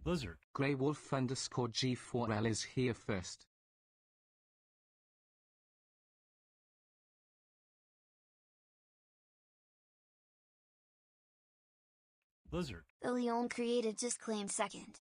Lizard. Grey Wolf underscore G4L is here first. Lizard. The Leon created just claimed second.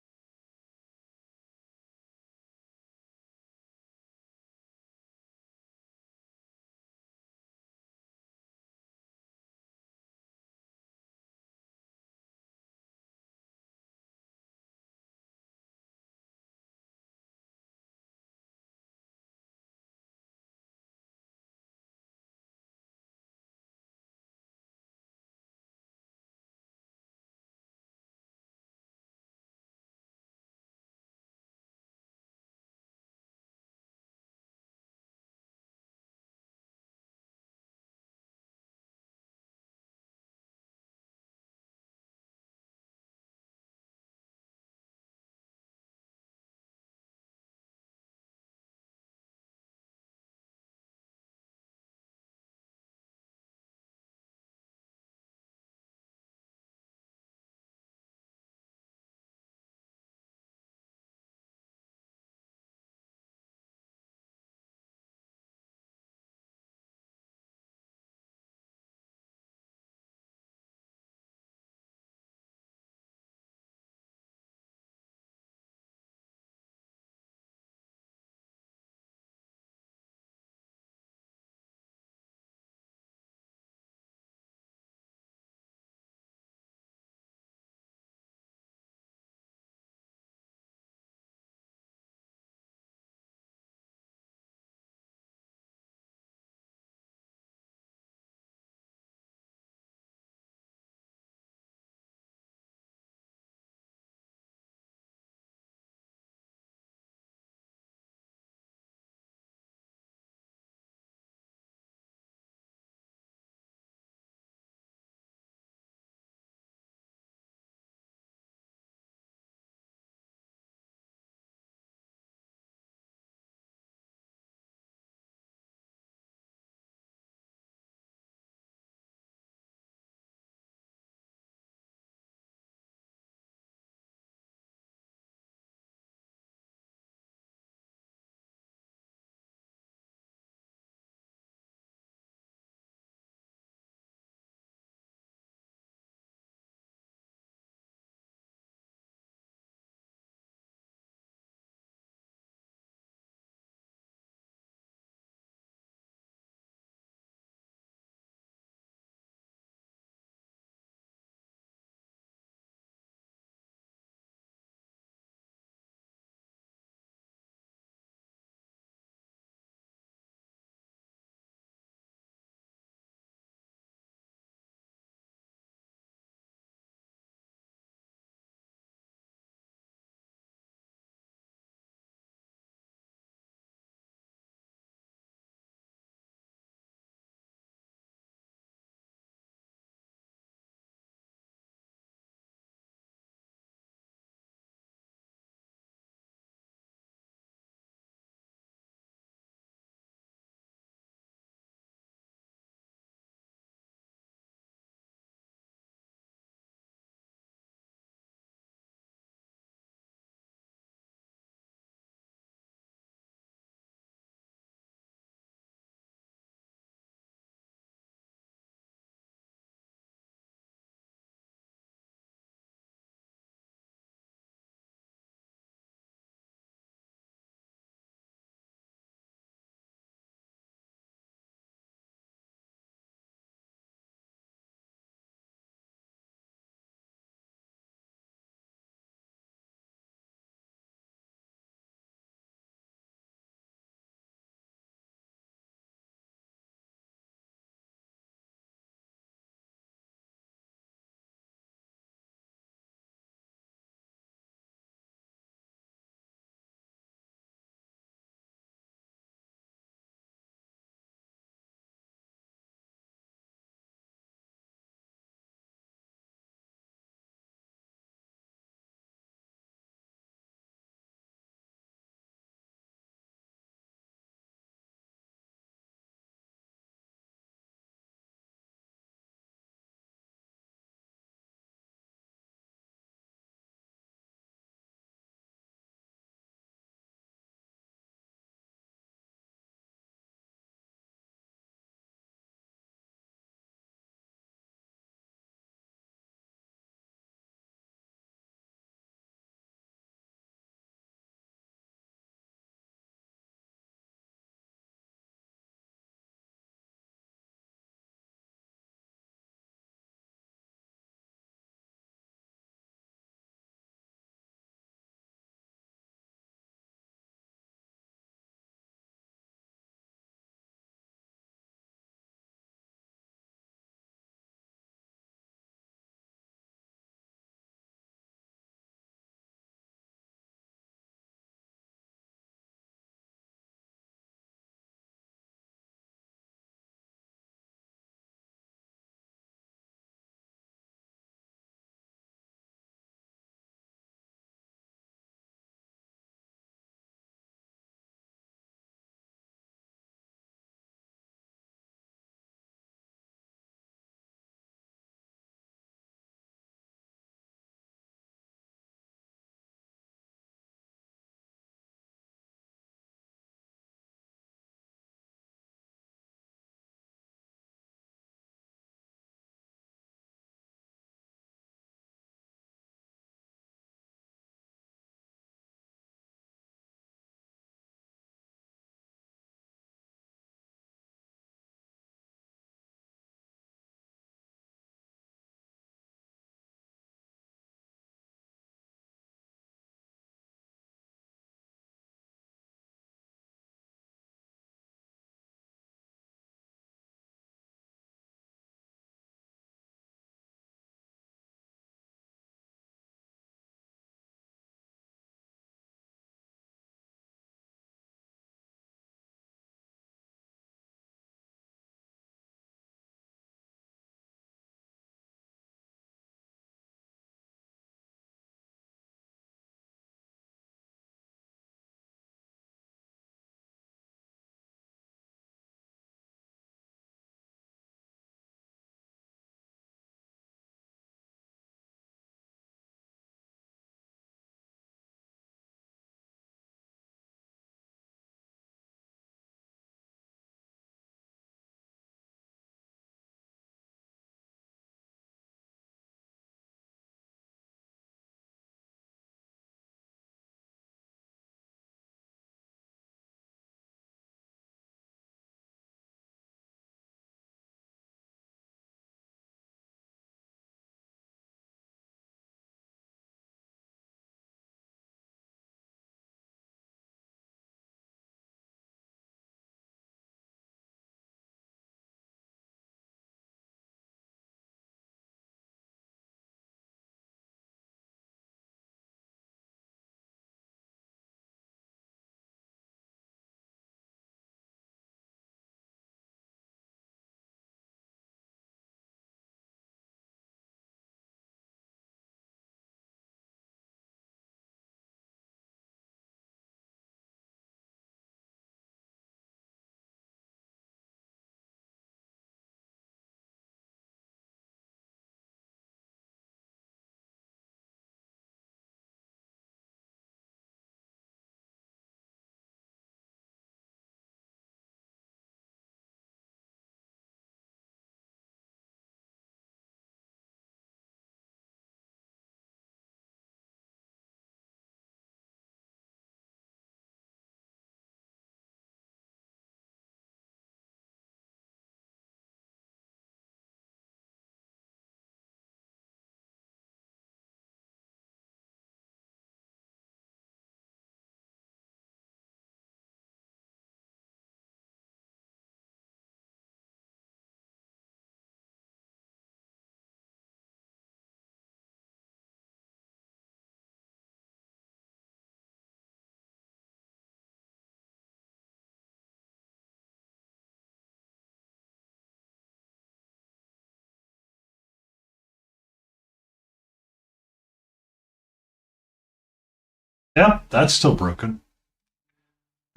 Yep, that's still broken.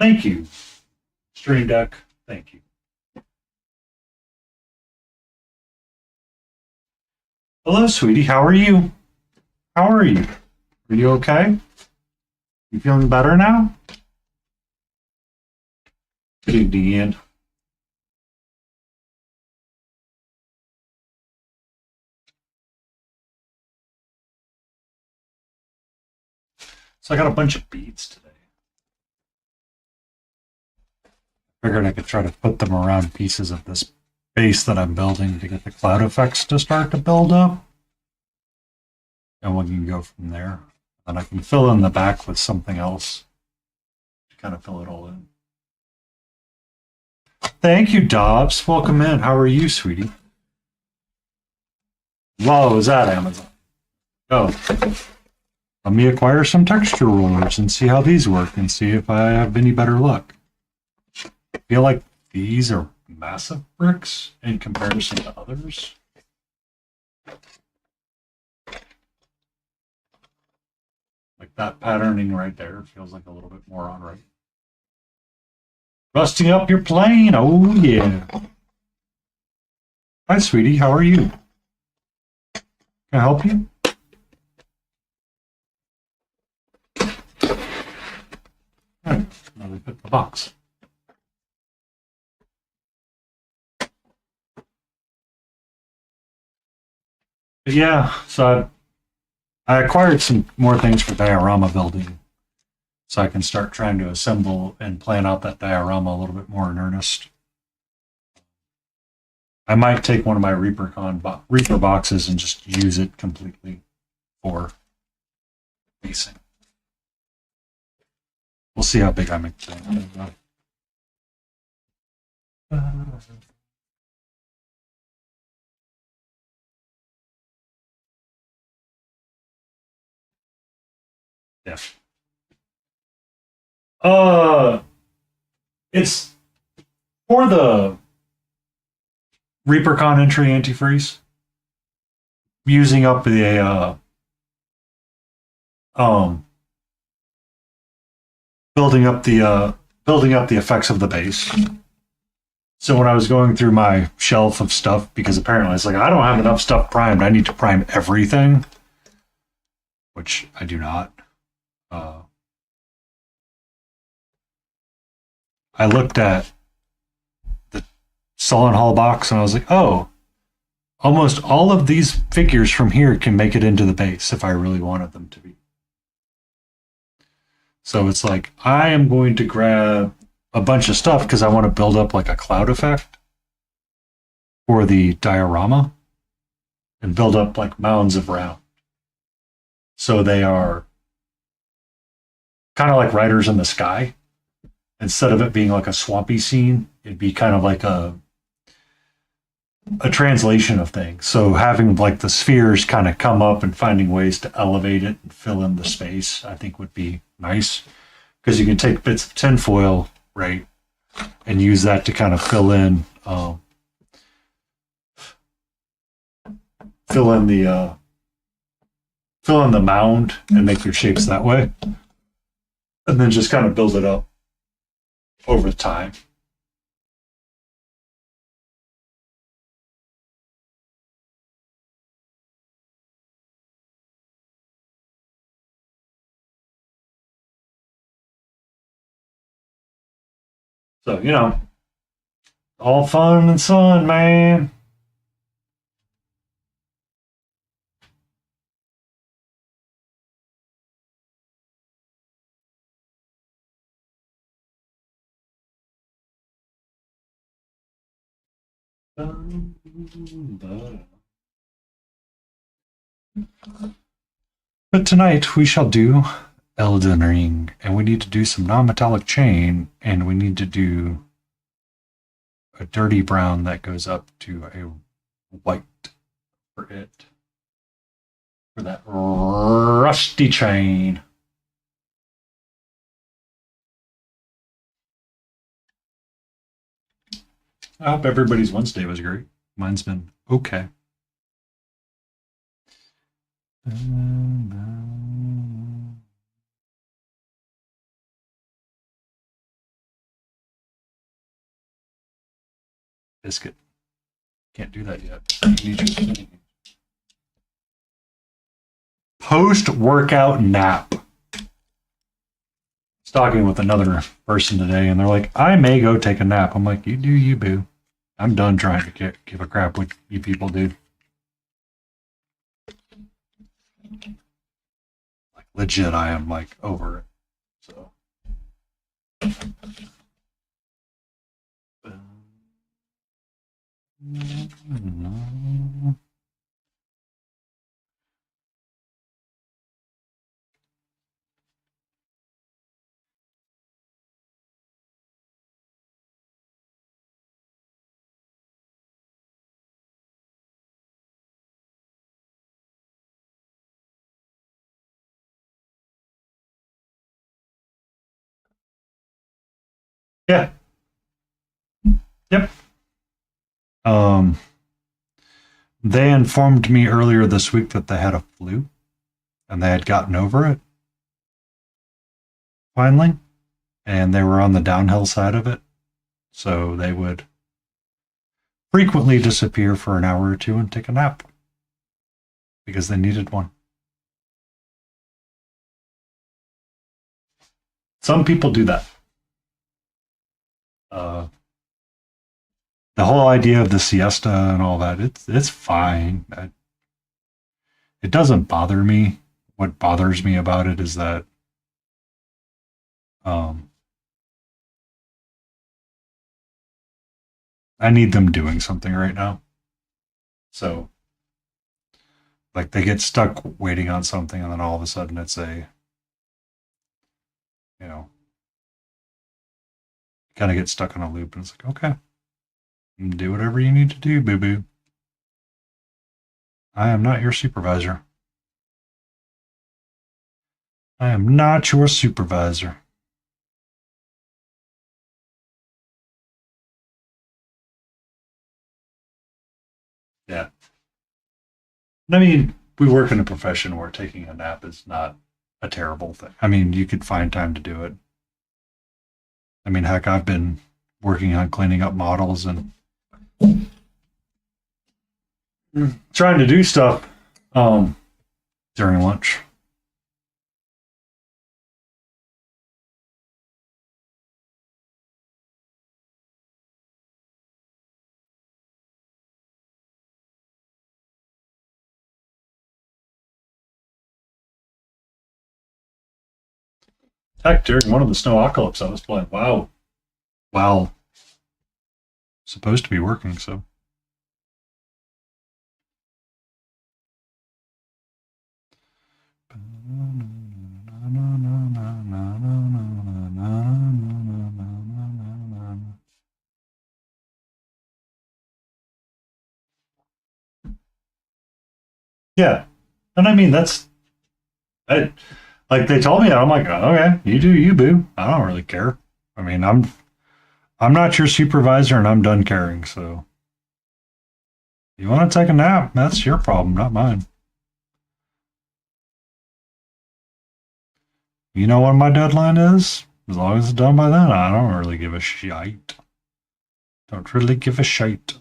Thank you, Stream Deck. Thank you. Hello, sweetie. How are you? How are you? Are you okay? You feeling better now? Good evening, Ian. So I got a bunch of beads today. Figured I could try to put them around pieces of this base that I'm building to get the cloud effects to start to build up. And we can go from there. And I can fill in the back with something else to kind of fill it all in. Thank you, Dobbs. Welcome in. How are you, sweetie? Whoa, is that Amazon? Oh. Let me acquire some texture rollers and see how these work and see if I have any better luck. I feel like these are massive bricks in comparison to others. Like that patterning right there feels like a little bit more on right. Rusting up your plane. Oh, yeah. Hi, sweetie. How are you? Can I help you? All right. Now we put the box. But yeah, so I acquired some more things for diorama building so I can start trying to assemble and plan out that diorama a little bit more in earnest. I might take one of my Reaper boxes and just use it completely for basing. We'll see how big I make the thing. Yeah. It's for the ReaperCon entry antifreeze. Using up the building up the effects of the base. So when I was going through my shelf of stuff, because apparently it's like I don't have enough stuff primed, I need to prime everything, which I do not. I looked at the Sullen Hall box and I was like, oh, almost all of these figures from here can make it into the base if I really wanted them to be. So it's like, I am going to grab a bunch of stuff because I want to build up like a cloud effect for the diorama and build up like mounds of round. So they are kind of like riders in the sky. Instead of it being like a swampy scene, it'd be kind of like a translation of things. So having like the spheres kind of come up and finding ways to elevate it and fill in the space, I think would be nice. Because you can take bits of tinfoil, right, and use that to kind of fill in the mound and make your shapes that way. And then just kind of build it up over time. So, all fun and sun, man. But tonight we shall do Elden Ring, and we need to do some non-metallic chain, and we need to do a dirty brown that goes up to a white for it. For that rusty chain. I hope everybody's Wednesday was great. Mine's been okay. Biscuit. Can't do that yet. You need your post-workout nap. I was talking with another person today, and they're like, I may go take a nap. I'm like, you do you, boo. I'm done trying to give a crap what you people do. Like, legit, I am, like, over it. So. Yeah. Yep. They informed me earlier this week that they had a flu and they had gotten over it finally, and they were on the downhill side of it. So they would frequently disappear for an hour or two and take a nap because they needed one. Some people do that. The whole idea of the siesta and all that, it's fine. It doesn't bother me. What bothers me about it is that I need them doing something right now. So, like, they get stuck waiting on something, and then all of a sudden it's you know, kind of get stuck in a loop, and it's like, okay, do whatever you need to do, boo boo. I am not your supervisor. I am not your supervisor. Yeah. I mean, we work in a profession where taking a nap is not a terrible thing. I mean, you could find time to do it. I mean, heck, I've been working on cleaning up models and trying to do stuff during lunch. Heck, during one of the snow apocalypse, I was playing WoW. WoW supposed to be working, so. Yeah, and I mean I like they told me that I'm like, oh, okay, you do you, boo. I don't really care. I mean, I'm not your supervisor, and I'm done caring. So, you want to take a nap? That's your problem, not mine. You know what my deadline is? As long as it's done by then, I don't really give a shite. Don't really give a shite.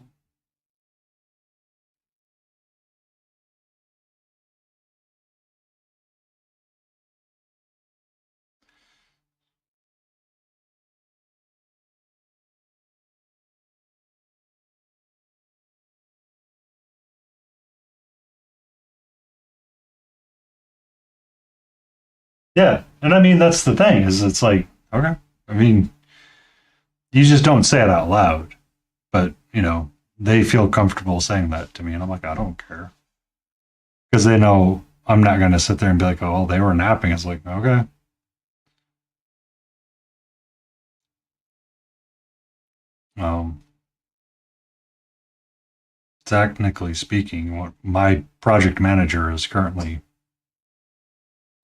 Yeah, and I mean that's the thing is it's like okay. I mean, you just don't say it out loud, but they feel comfortable saying that to me, and I'm like, I don't care because they know I'm not going to sit there and be like, oh, well, they were napping. It's like okay. Um, Technically speaking, what my project manager is currently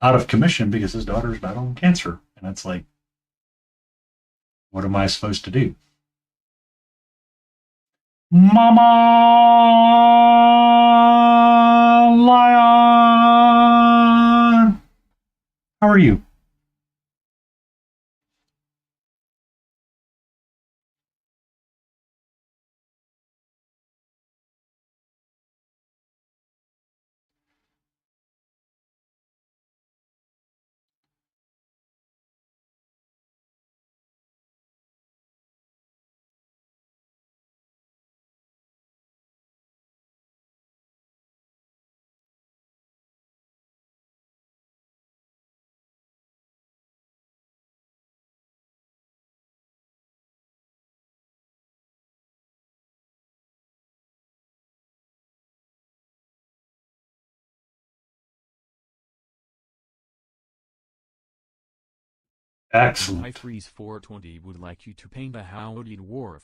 out of commission because his daughter's battling cancer, and it's like, what am I supposed to do? Mama Lion, how are you? Excellent. Freeze 420 would like you to paint a howdy dwarf.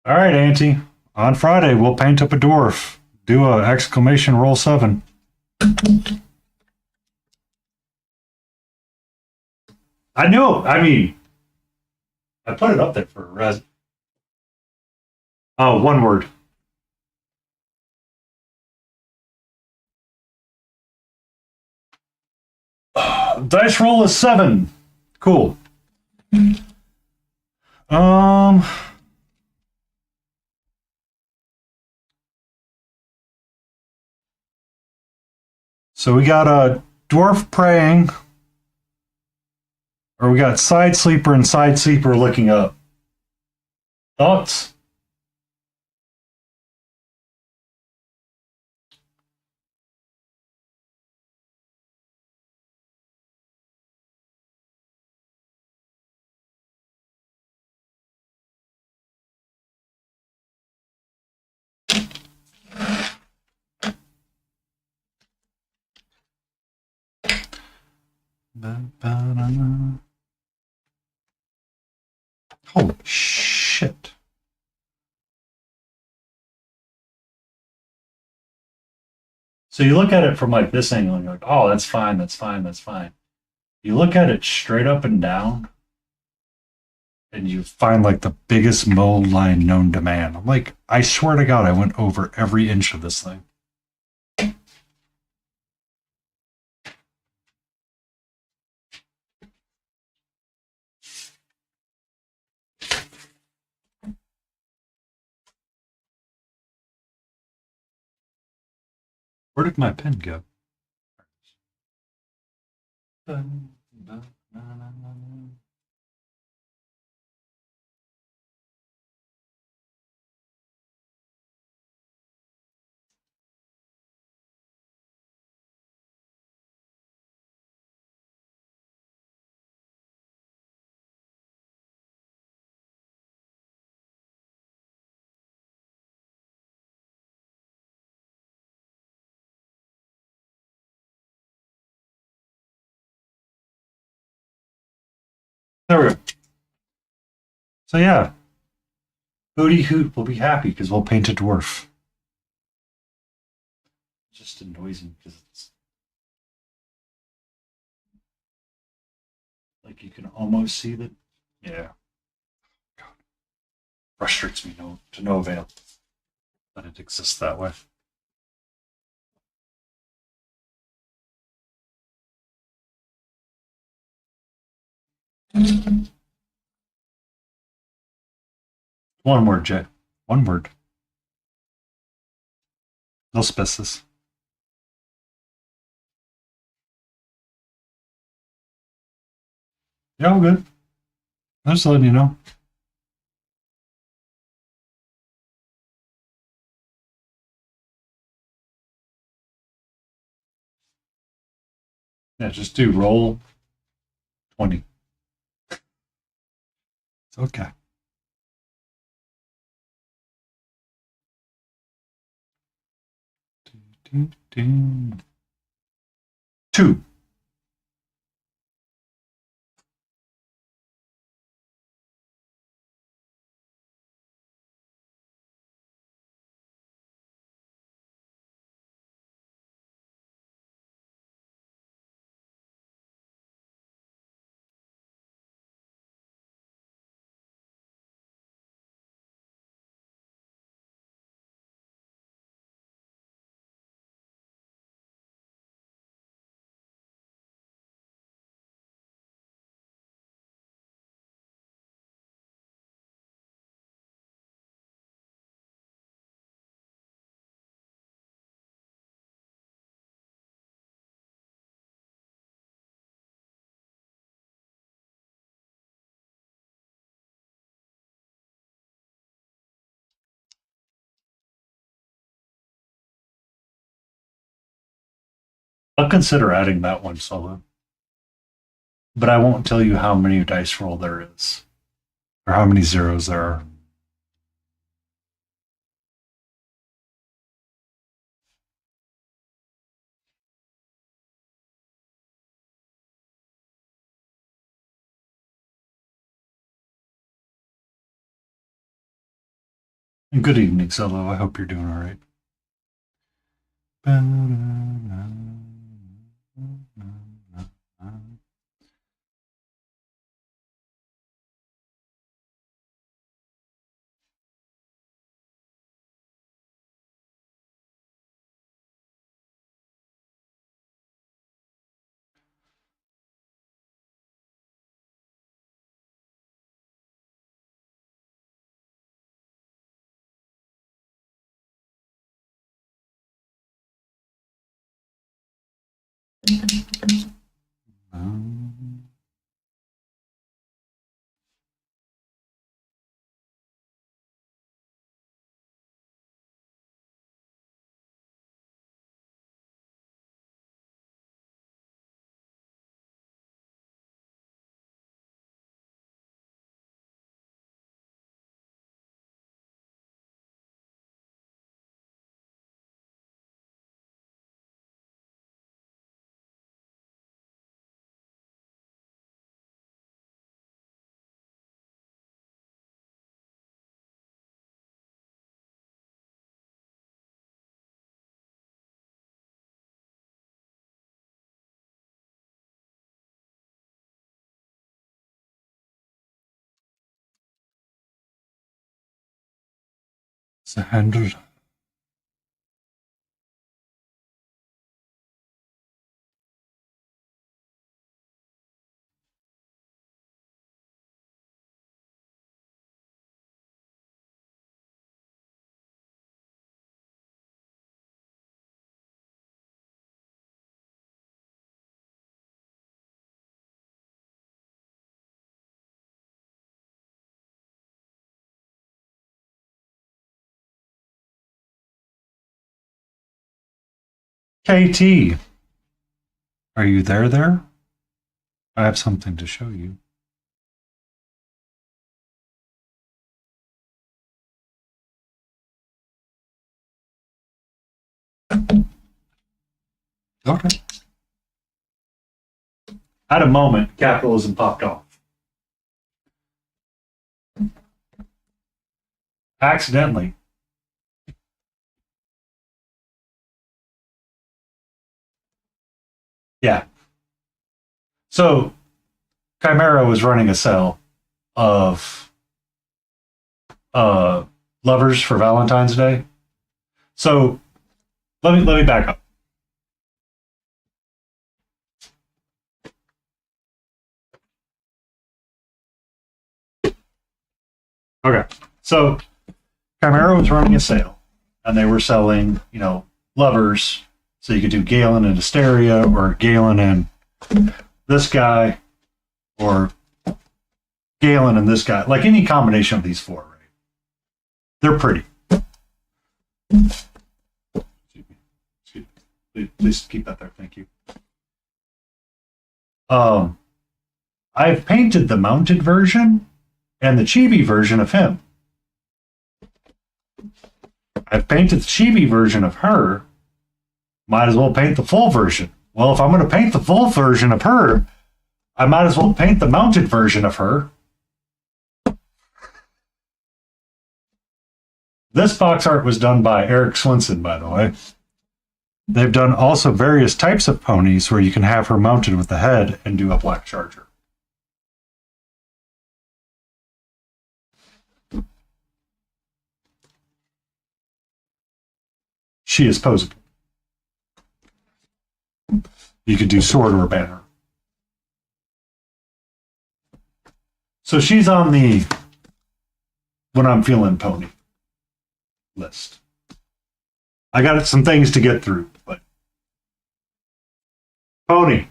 All right, Auntie. On Friday, we'll paint up a dwarf. Do a exclamation roll 7. I know. I mean, I put it up there for a res. Oh, one word. Dice roll is 7. Cool. Um. So we got a dwarf praying, or we got side sleeper and side sleeper looking up. Thoughts? Holy shit. So you look at it from like this angle and you're like, oh, that's fine, that's fine, that's fine. You look at it straight up and down and you find like the biggest mold line known to man. I'm like, I swear to God, I went over every inch of this thing. Where did my pen go? There we go. So yeah, Hootie Hoot will be happy because we'll paint a dwarf. It just annoys me because it's like you can almost see that. Yeah, God, frustrates me to no avail that it exists that way. One word, Jay. One word. No spaces. Yeah, I'm good. I'm just letting you know. Yeah, just do roll 20. It's okay. Two. I'll consider adding that one solo, but I won't tell you how many dice roll there is or how many zeros there are. And good evening, Zello. I hope you're doing all right. The handle. KT, are you there? I have something to show you. Okay. At a moment, capitalism popped off. Accidentally. Yeah. So, Chimera was running a sale of lovers for Valentine's Day. So, let me back up. Okay. So, Chimera was running a sale, and they were selling, lovers. So you could do Galen and Asteria, or Galen and this guy, or Galen and this guy. Like any combination of these four, right? They're pretty. Excuse me. Please keep that there. Thank you. I've painted the mounted version and the chibi version of him. I've painted the chibi version of her. Might as well paint the full version. Well, if I'm going to paint the full version of her, I might as well paint the mounted version of her. This box art was done by Eric Swinson, by the way. They've done also various types of ponies where you can have her mounted with the head and do a black charger. She is posable. You could do sword or banner. So she's on the when I'm feeling pony list. I got some things to get through, but pony.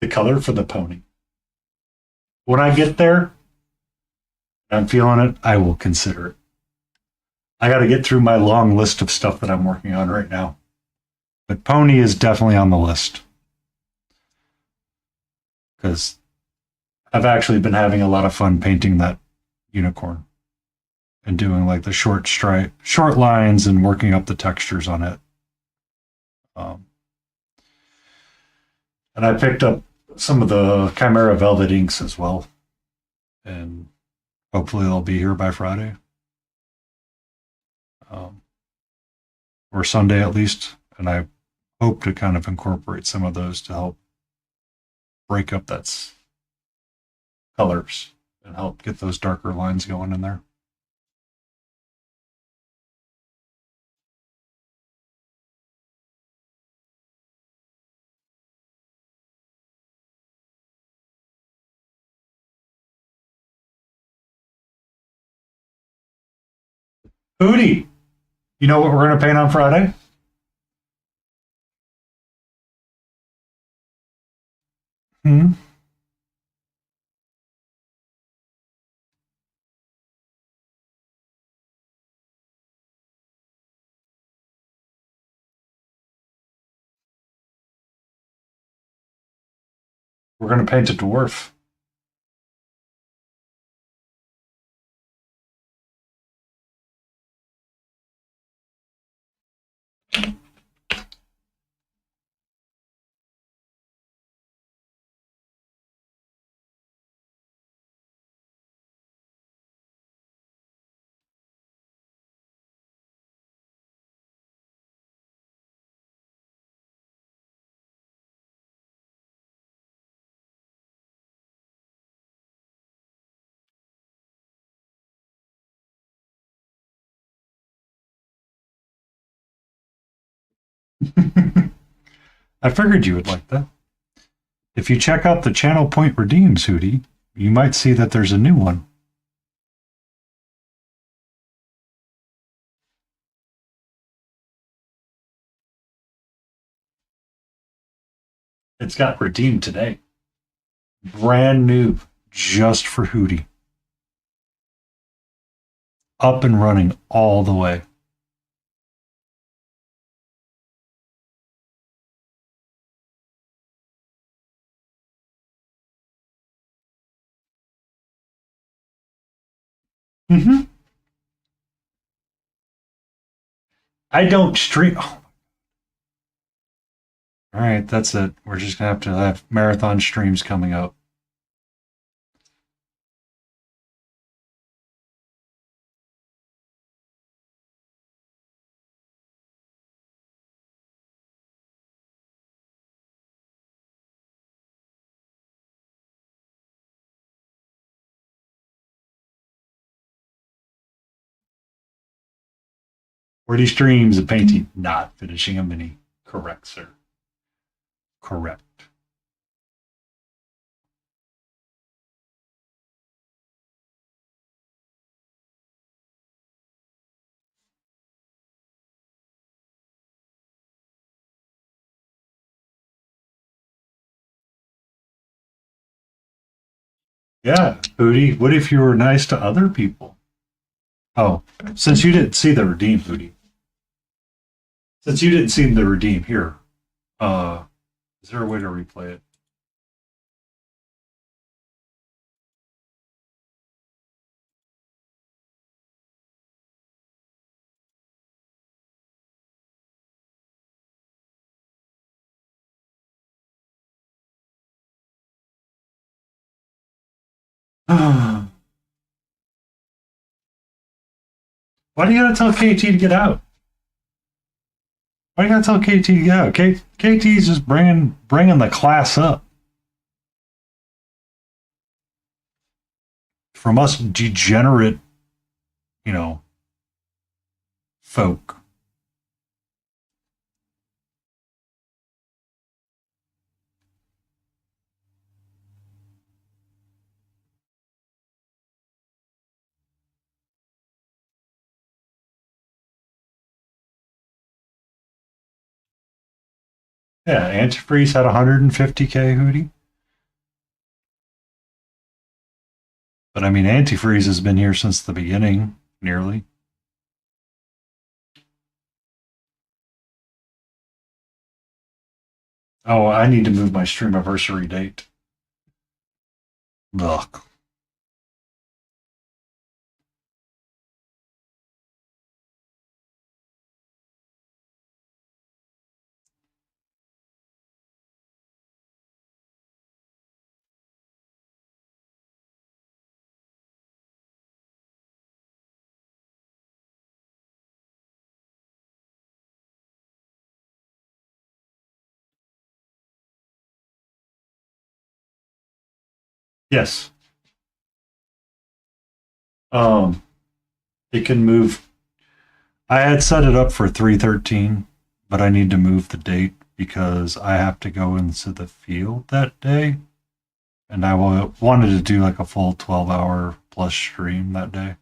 The color for the pony. When I get there, I'm feeling it, I will consider it. I got to get through my long list of stuff that I'm working on right now. But pony is definitely on the list. Because I've actually been having a lot of fun painting that unicorn. and doing like the short lines and working up the textures on it. Um, and I picked up some of the Chimera Velvet inks as well, and hopefully they'll be here by Friday, um, or Sunday at least. And I hope to kind of incorporate some of those to help break up that colors and help get those darker lines going in there. Hootie, you know what we're going to paint on Friday? Hmm? We're going to paint a dwarf. I figured you would like that. If you check out the Channel Point Redeems, Hootie, you might see that there's a new one. It's got redeemed today. Brand new, just for Hootie. Up and running all the way. Mm-hmm. I don't stream. Oh. All right, that's it. We're just going to have marathon streams coming up. Wordy streams of painting, not finishing a mini. Correct, sir. Correct. Yeah, Hootie, what if you were nice to other people? Oh, since you didn't see the redeem, Hootie. Since you didn't see the redeem here, is there a way to replay it? Why do you gotta tell KT to get out? Why do you gotta tell KT to get out? KT's just bringing the class up. From us degenerate, you know, folk. Yeah, antifreeze had 150K, Hootie. But I mean, antifreeze has been here since the beginning, nearly. Oh, I need to move my stream anniversary date. Ugh. Yes. Um, it can move. I had set it up for 313, but I need to move the date because I have to go into the field that day, and wanted to do like a full 12-hour plus stream that day.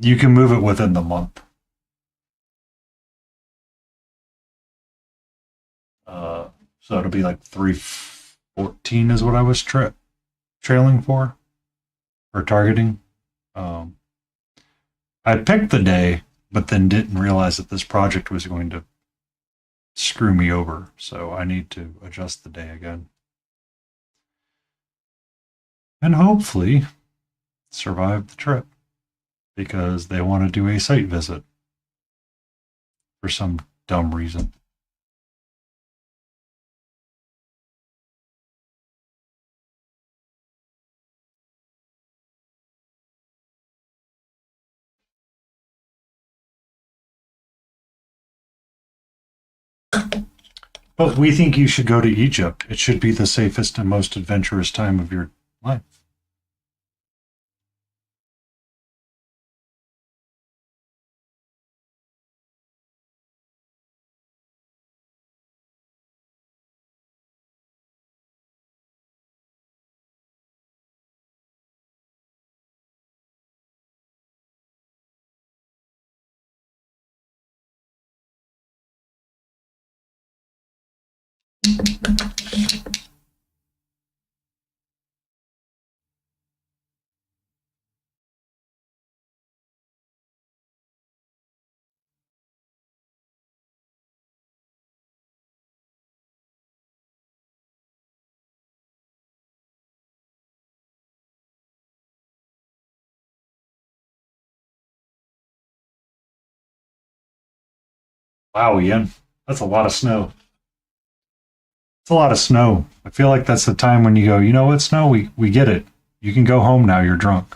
You can move it within the month. So it'll be like 314 is what I was trailing for or targeting. Um, I picked the day, but then didn't realize that this project was going to screw me over. So I need to adjust the day again. And hopefully survive the trip because they want to do a site visit for some dumb reason. But we think you should go to Egypt. It should be the safest and most adventurous time of your life. Wow, Ian, that's a lot of snow. It's a lot of snow. I feel like that's the time when you go, you know what, snow? We get it. You can go home now. You're drunk.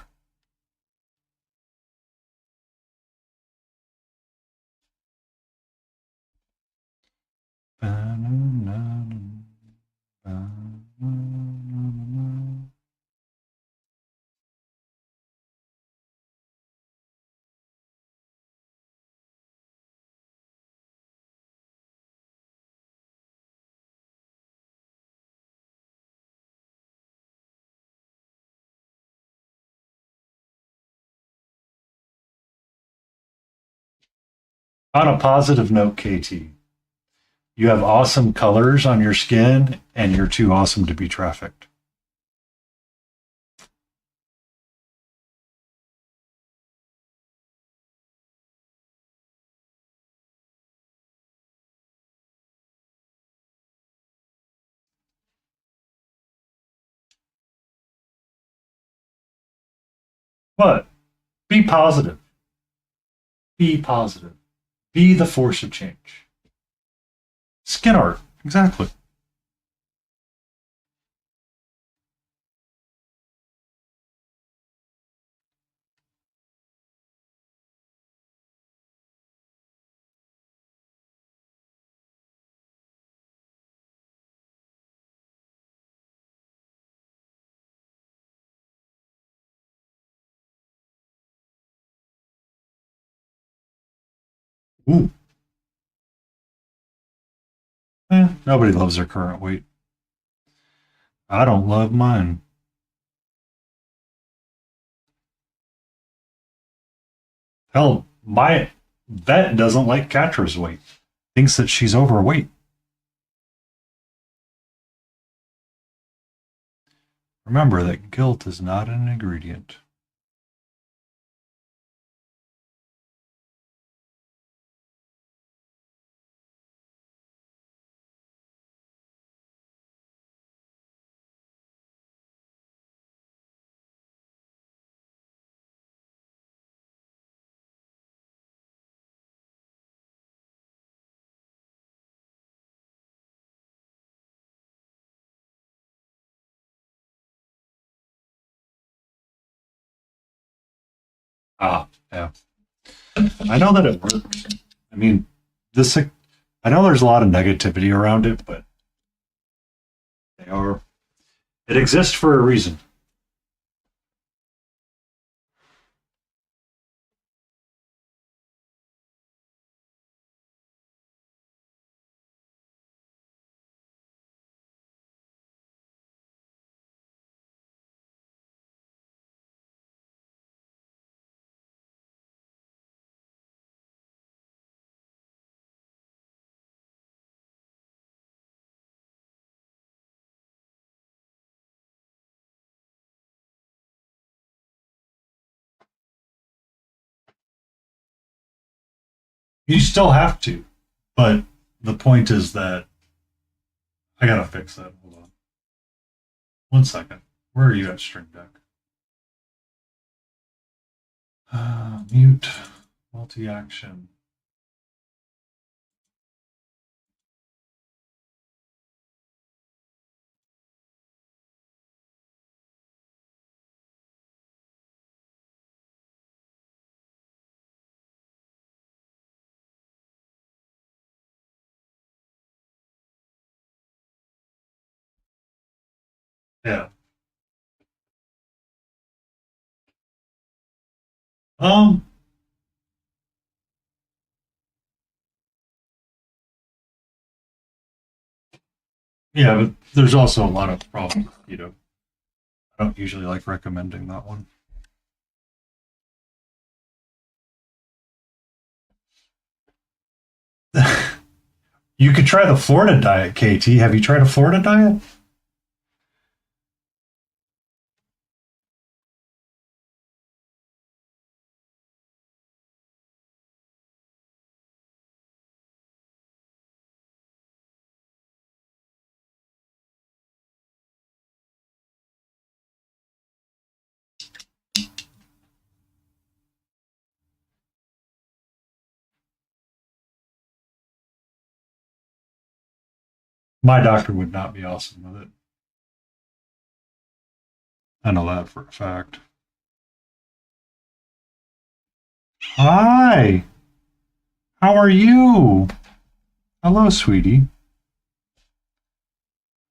On a positive note, KT, you have awesome colors on your skin, and you're too awesome to be trafficked. But be positive. Be positive. Be the force of change. Skin art, exactly. Ooh, nobody loves their current weight. I don't love mine. Hell, my vet doesn't like Katra's weight. Thinks that she's overweight. Remember that guilt is not an ingredient. Ah, yeah. I know that it works. I mean, this. I know there's a lot of negativity around it, but they are. It exists for a reason. You still have to, but the point is that I gotta fix that. Hold on. 1 second. Where are you at, Stream Deck? Mute. Multi-action. Yeah. Um. Yeah, but there's also a lot of problems. I don't usually like recommending that one. You could try the Florida diet, KT. Have you tried a Florida diet? My doctor would not be awesome with it. I know that for a fact. Hi. How are you? Hello, sweetie.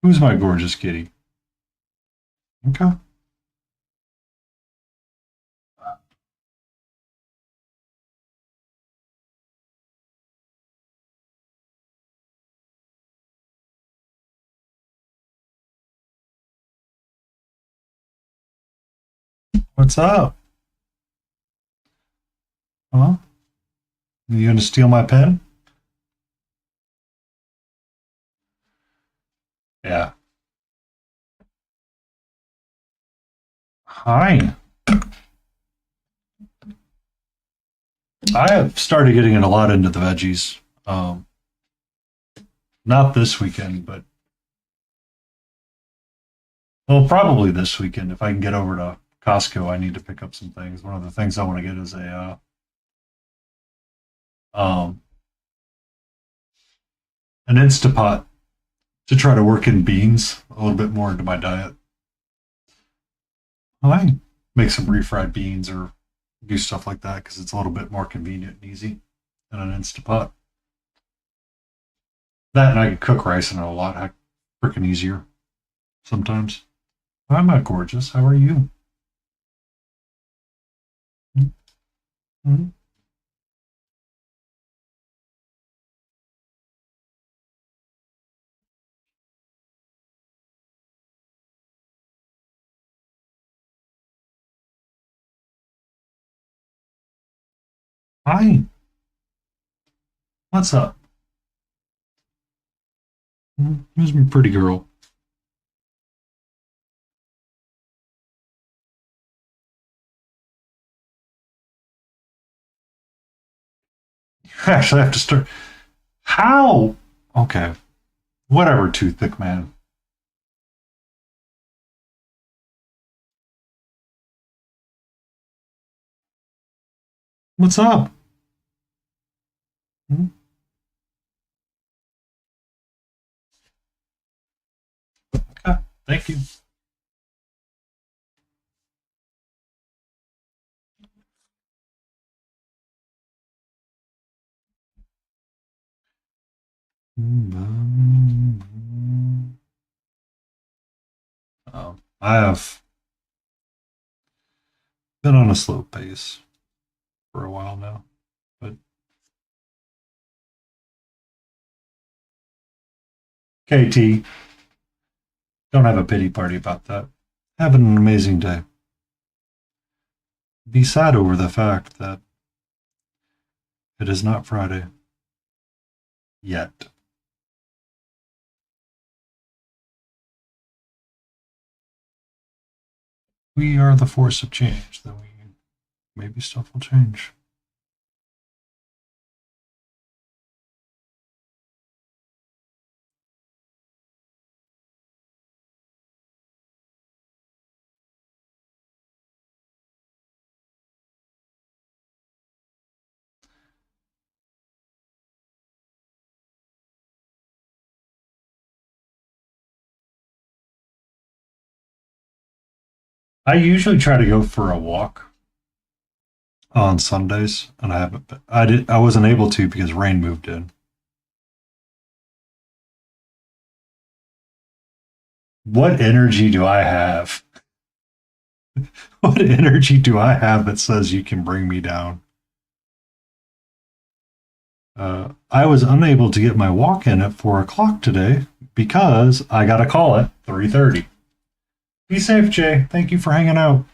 Who's my gorgeous kitty? Okay. What's up? Huh? You gonna steal my pen? Yeah. Hi. I have started getting a lot into the veggies. Um, Not this weekend, but well, probably this weekend. If I can get over to Costco, I need to pick up some things. One of the things I want to get is a um, an Instapot to try to work in beans a little bit more into my diet. I make some refried beans or do stuff like that because it's a little bit more convenient and easy than an Instapot. That and I can cook rice in it a lot freaking easier sometimes. I'm not gorgeous. How are you? Mm-hmm. Hi. What's up? Who's my pretty girl? Actually, I have to start. How? Okay. Whatever, toothpick man. What's up? Hmm? Okay. Thank you. Oh, I have been on a slow pace for a while now, but KT, don't have a pity party about that. Have an amazing day. Be sad over the fact that it is not Friday yet. We are the force of change, then maybe stuff will change. I usually try to go for a walk on Sundays, and I haven't. I wasn't able to because rain moved in. What energy do I have? What energy do I have that says you can bring me down? I was unable to get my walk in at 4 o'clock today because I got a call at 3:30. Be safe, Jay. Thank you for hanging out.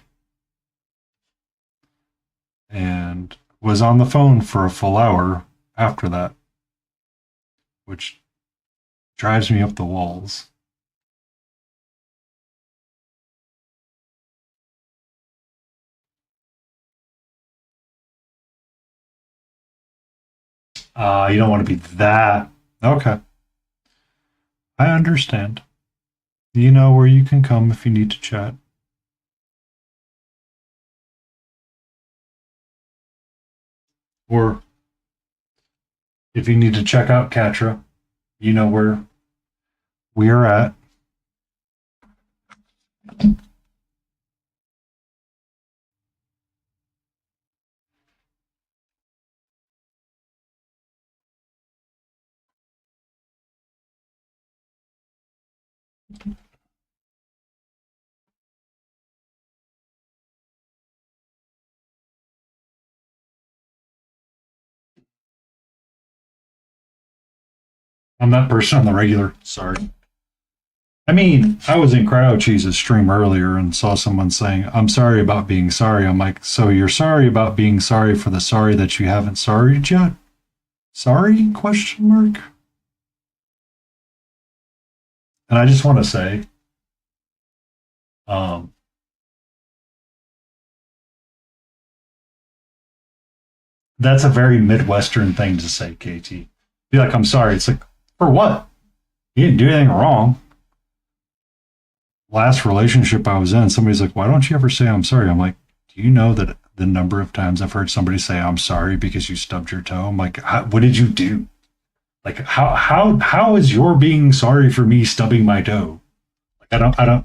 And was on the phone for a full hour after that, which drives me up the walls. You don't want to be that. Okay. I understand. You know where you can come if you need to chat. Or if you need to check out Katra, you know where we are at. I'm that person on the regular. Sorry. I mean, I was in Cryo Cheese's stream earlier and saw someone saying, I'm sorry about being sorry. I'm like, so you're sorry about being sorry for the sorry that you haven't sorried yet? Sorry? Question mark. And I just want to say, that's a very Midwestern thing to say, KT. Be like, I'm sorry. It's like, for what? You didn't do anything wrong. Last relationship I was in, somebody's like, why don't you ever say I'm sorry? I'm like, do you know that the number of times I've heard somebody say I'm sorry because you stubbed your toe? I'm like, what did you do? Like, how is your being sorry for me stubbing my toe? Like, I don't.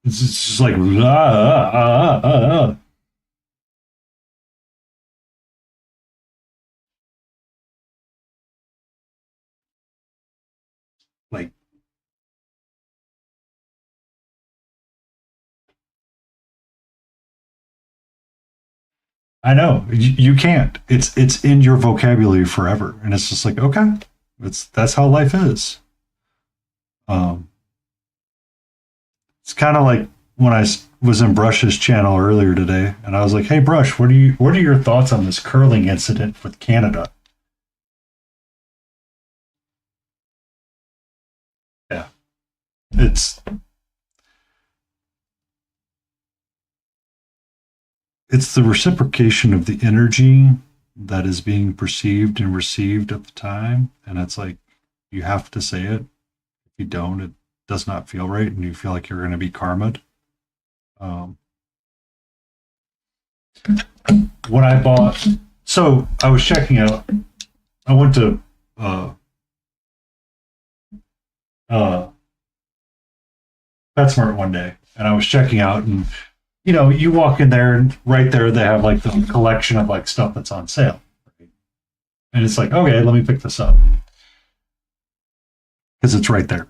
It's just like, like, I know you can't. It's in your vocabulary forever, and it's just like, okay, that's how life is. Um, it's kind of like when was in Brush's channel earlier today, and I was like, hey, Brush, what are your thoughts on this curling incident with Canada? Yeah, it's the reciprocation of the energy that is being perceived and received at the time, and it's like you have to say it. If you don't, it does not feel right, and you feel like you're going to be karma'd. When I bought, so I was checking out. I went to PetSmart one day, and I was checking out, and you walk in there, and right there they have like the collection of like stuff that's on sale, right? And it's like, okay, let me pick this up. because it's right there.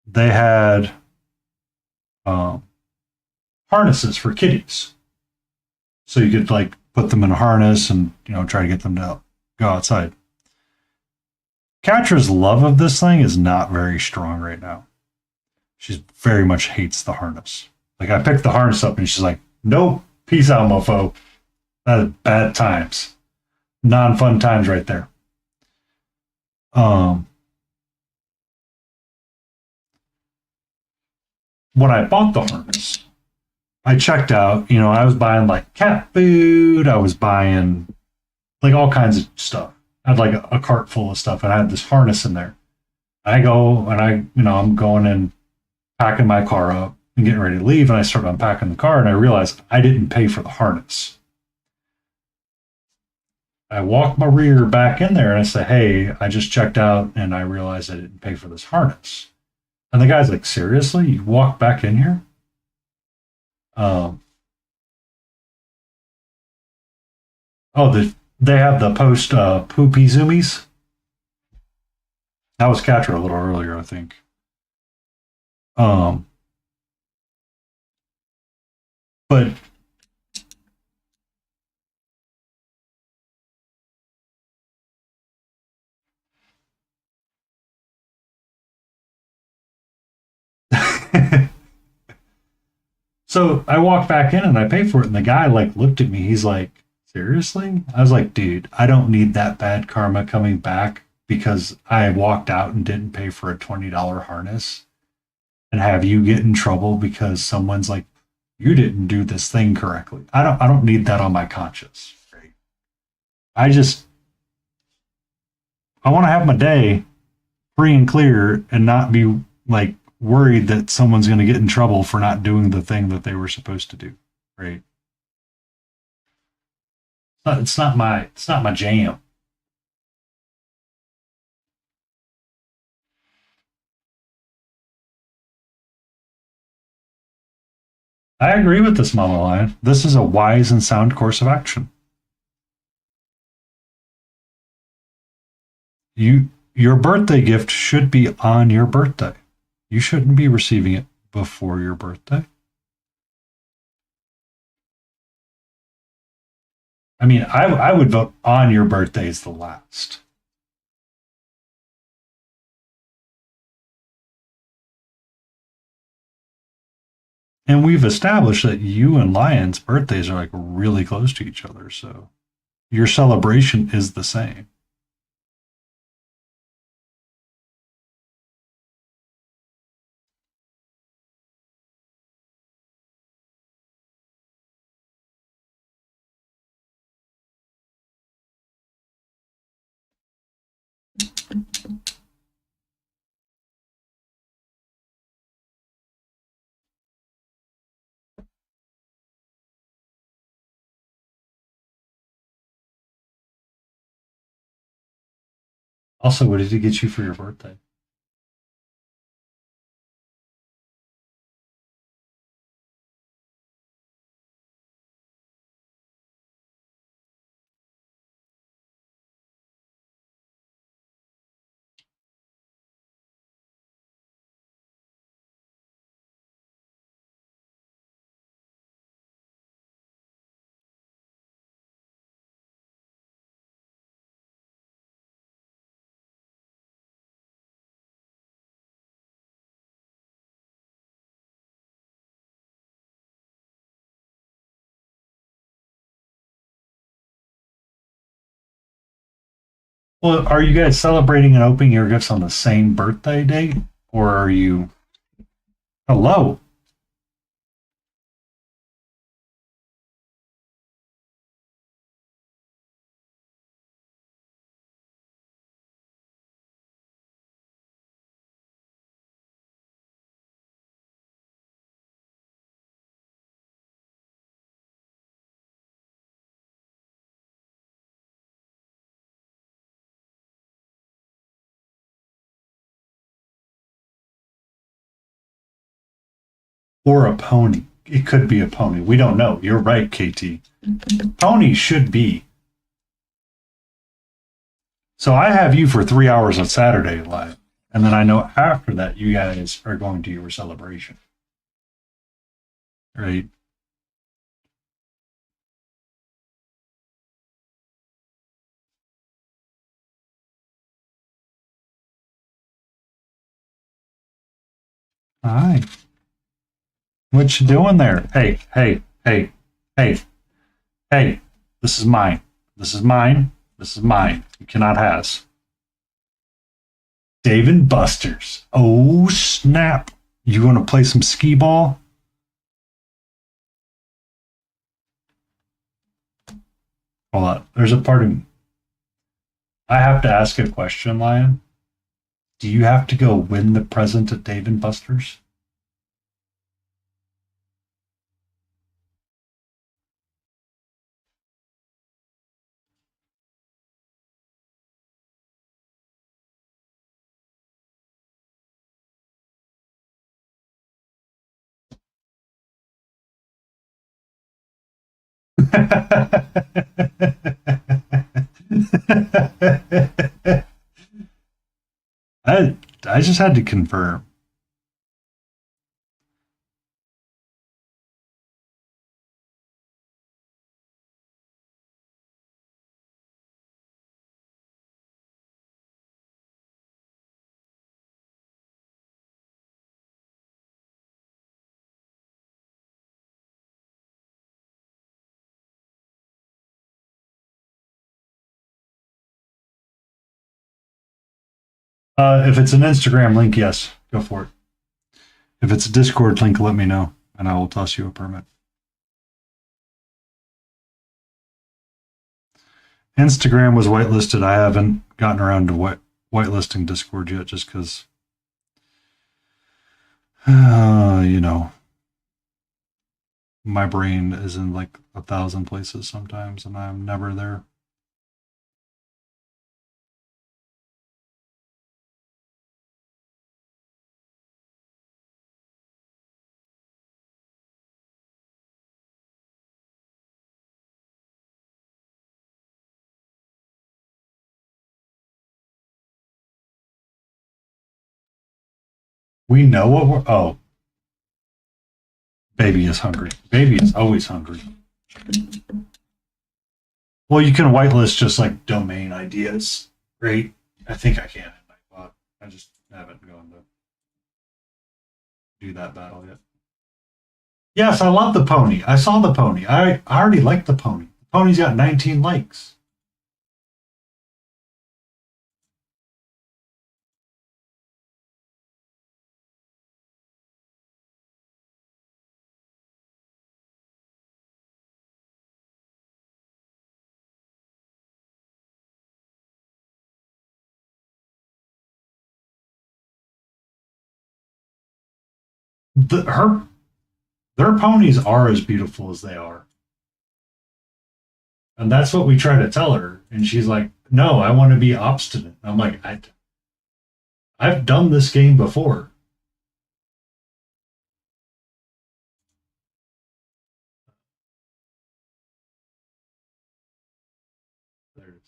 They had um, harnesses for kitties, so you could like put them in a harness and try to get them to go outside. Katra's love of this thing is not very strong right now. She very much hates the harness. Like I picked the harness up and she's like, "Nope, peace out, mofo." That is bad times, non-fun times right there. When I bought the harness, I checked out. I was buying like cat food. I was buying like all kinds of stuff. I had like a cart full of stuff, and I had this harness in there. I go and I'm going and packing my car up and getting ready to leave, and I start unpacking the car, and I realized I didn't pay for the harness. I walk my rear back in there and I say, "Hey, I just checked out and I realized I didn't pay for this harness." And the guy's like, "Seriously? You walk back in here?" They have the post poopy zoomies. That was Catra a little earlier, I think. But so I walk back in and I pay for it, and the guy like looked at me. He's like, "Seriously?" I was like, "Dude, I don't need that bad karma coming back because I walked out and didn't pay for a $20 harness and have you get in trouble because someone's like, you didn't do this thing correctly. I don't need that on my conscience. Right? I want to have my day free and clear and not be like worried that someone's going to get in trouble for not doing the thing that they were supposed to do." Right? It's not my jam. I agree with this, Mama Lion. This is a wise and sound course of action. Your birthday gift should be on your birthday. You shouldn't be receiving it before your birthday. I mean, I would vote on your birthday is the last. And we've established that you and Lion's birthdays are like really close to each other, so your celebration is the same. Also, what did he get you for your birthday? Well, are you guys celebrating and opening your gifts on the same birthday date? Or are you. Hello? Or a pony? It could be a pony. We don't know. You're right, KT. Pony should be. So I have you for 3 hours on Saturday live. And then I know after that, you guys are going to your celebration. Right? Hi. What you doing there? Hey, hey, hey, hey, hey. This is mine. This is mine. This is mine. You cannot has. Dave and Buster's. Oh, snap. You want to play some skee ball? Hold on. There's a part of me. I have to ask a question, Lion. Do you have to go win the present at Dave and Buster's? I just had to confirm. If it's an Instagram link, yes, go for it. If it's a Discord link, let me know, and I will toss you a permit. Instagram was whitelisted. I haven't gotten around to whitelisting Discord yet, just because, you know, my brain is in like 1,000 places sometimes, and I'm never there. We know what we're. Oh, baby is hungry. Baby is always hungry. Well, you can whitelist just like domain ideas, right? I think I can. I just haven't gone to do that battle yet. Yes, I love the pony. I saw the pony. I already like the pony. The pony's got 19 likes. Her their ponies are as beautiful as they are. And that's what we try to tell her. And she's like, no, I want to be obstinate. I'm like, I've done this game before. There's,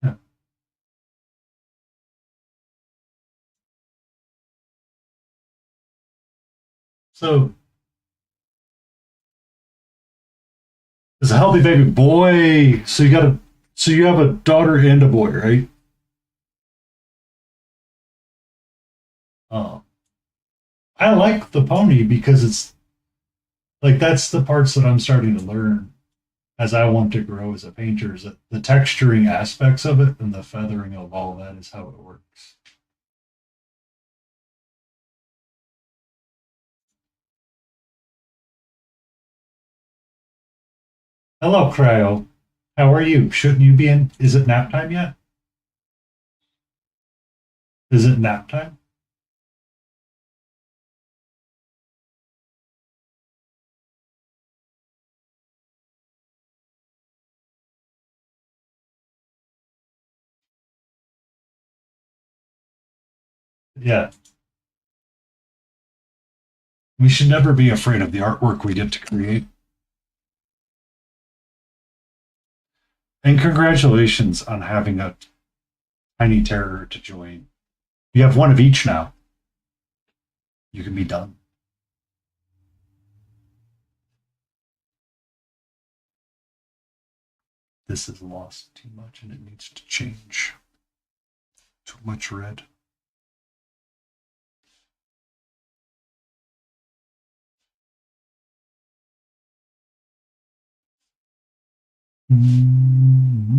yeah. So it's a healthy baby boy. So you have a daughter and a boy, right? Oh, I like the pony because it's like that's the parts that I'm starting to learn as I want to grow as a painter. Is that the texturing aspects of it and the feathering of all that is how it works. Hello, Cryo. How are you? Shouldn't you be in? Is it nap time yet? Is it nap time? Yeah. We should never be afraid of the artwork we get to create. And congratulations on having a tiny terror to join. You have one of each now. You can be done. This has lost too much and it needs to change. Too much red. Mm-hmm.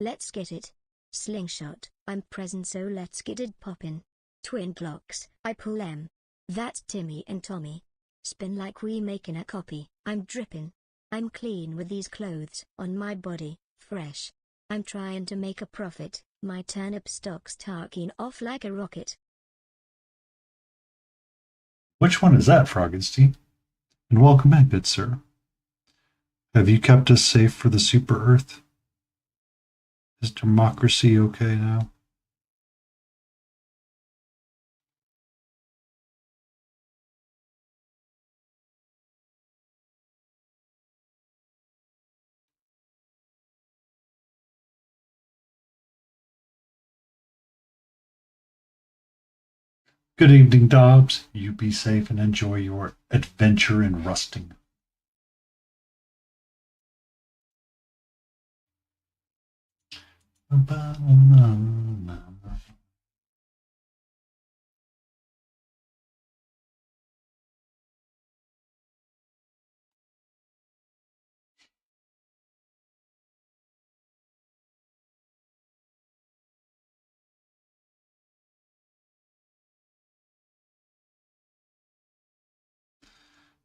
Let's get it. Slingshot, I'm present so let's get it poppin'. Twin Glocks, I pull M. That's Timmy and Tommy. Spin like we making a copy. I'm drippin'. I'm clean with these clothes on my body, fresh. I'm trying to make a profit, my turnip stock's taking off like a rocket. Which one is that, Froggenstein? And welcome back, good sir. Have you kept us safe for the Super Earth? Is democracy okay now? Good evening, Dobbs. You be safe and enjoy your adventure in rusting.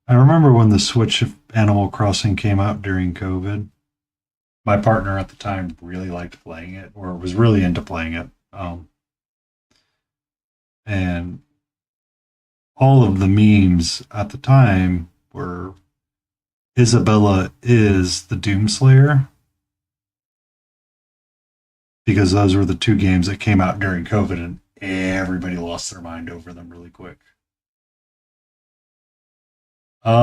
I remember when the Switch of Animal Crossing came out during COVID. My partner at the time really liked playing it, or was really into playing it. And all of the memes at the time were Isabella is the Doomslayer, because those were the two games that came out during COVID and everybody lost their mind over them really quick. I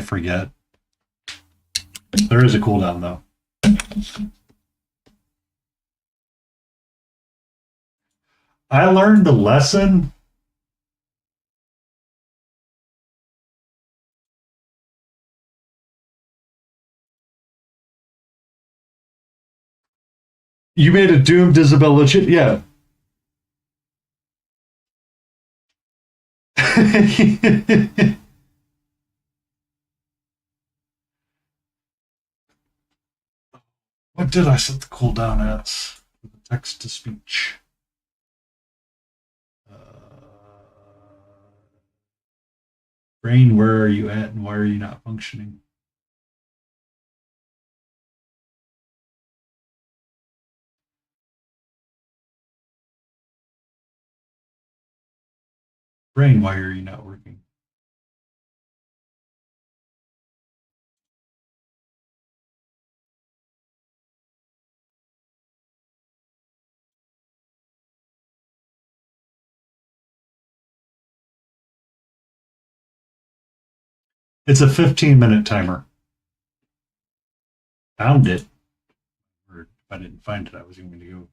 forget. There is a cooldown though. I learned a lesson. You made a doomed Isabella chip? Yeah. What did I set the cooldown as? Text to speech. Brain, where are you at and why are you not functioning? Brain, why are you not working? It's a 15-minute timer. Found it. Or if I didn't find it, I was going to go.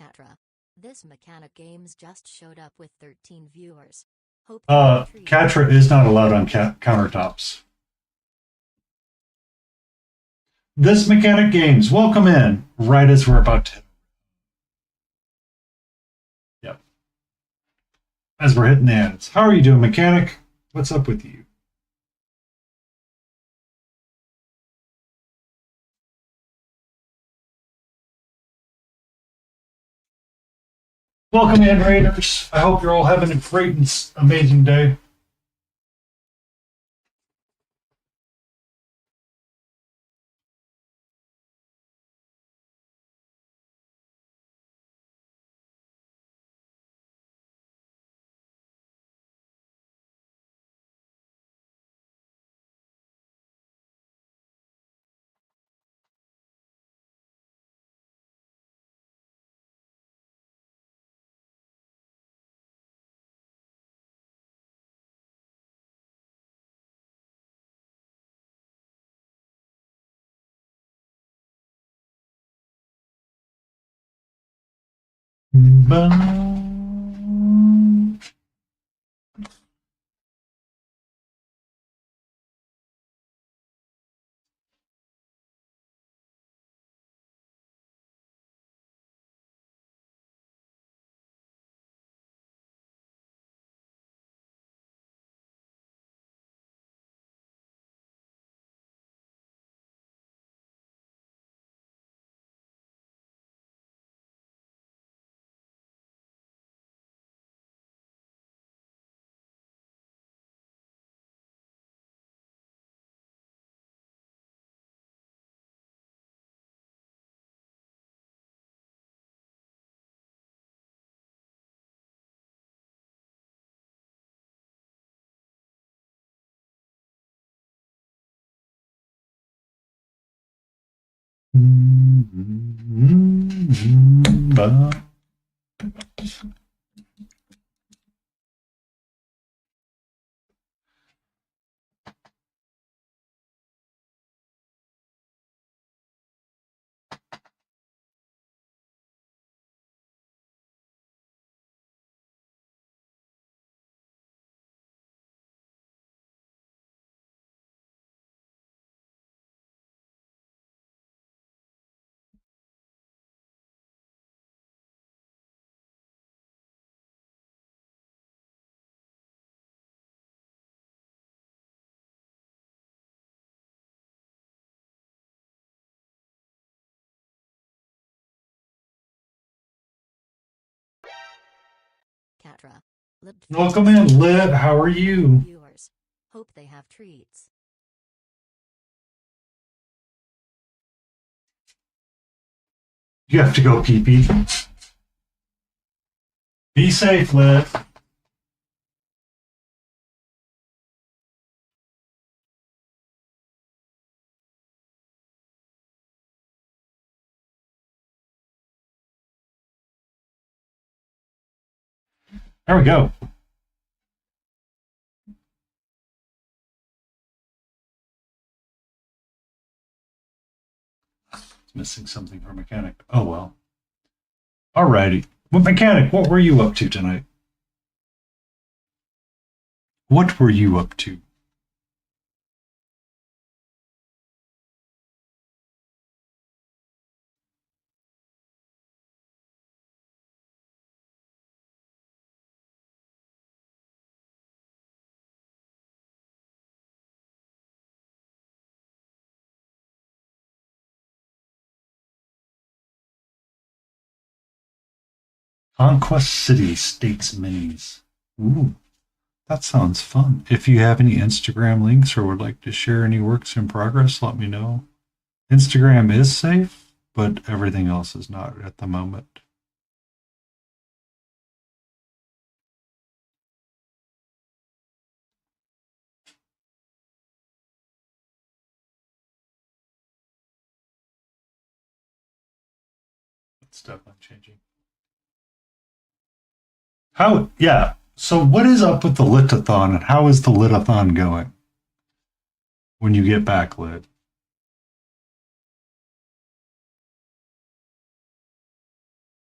Catra. This mechanic games just showed up with 13 viewers. Hope they have treats. Catra is not allowed on countertops. This mechanic games, welcome in, right as we're about to. Yep. As we're hitting the ends. How are you doing, mechanic? What's up with you? Welcome in, Raiders. I hope you're all having a great and amazing day. Catra. Welcome in, Lib. How are you? Viewers. Hope they have treats. You have to go pee-pee. Be safe, Lib. There we go. It's missing something for mechanic. Oh well. Alrighty. Well, mechanic, what were you up to tonight? What were you up to? Conquest City States Minis. Ooh, that sounds fun. If you have any Instagram links or would like to share any works in progress, let me know. Instagram is safe, but everything else is not at the moment. It's definitely changing. How, yeah. So what is up with the Litathon and how is the Litathon going? When you get back lit?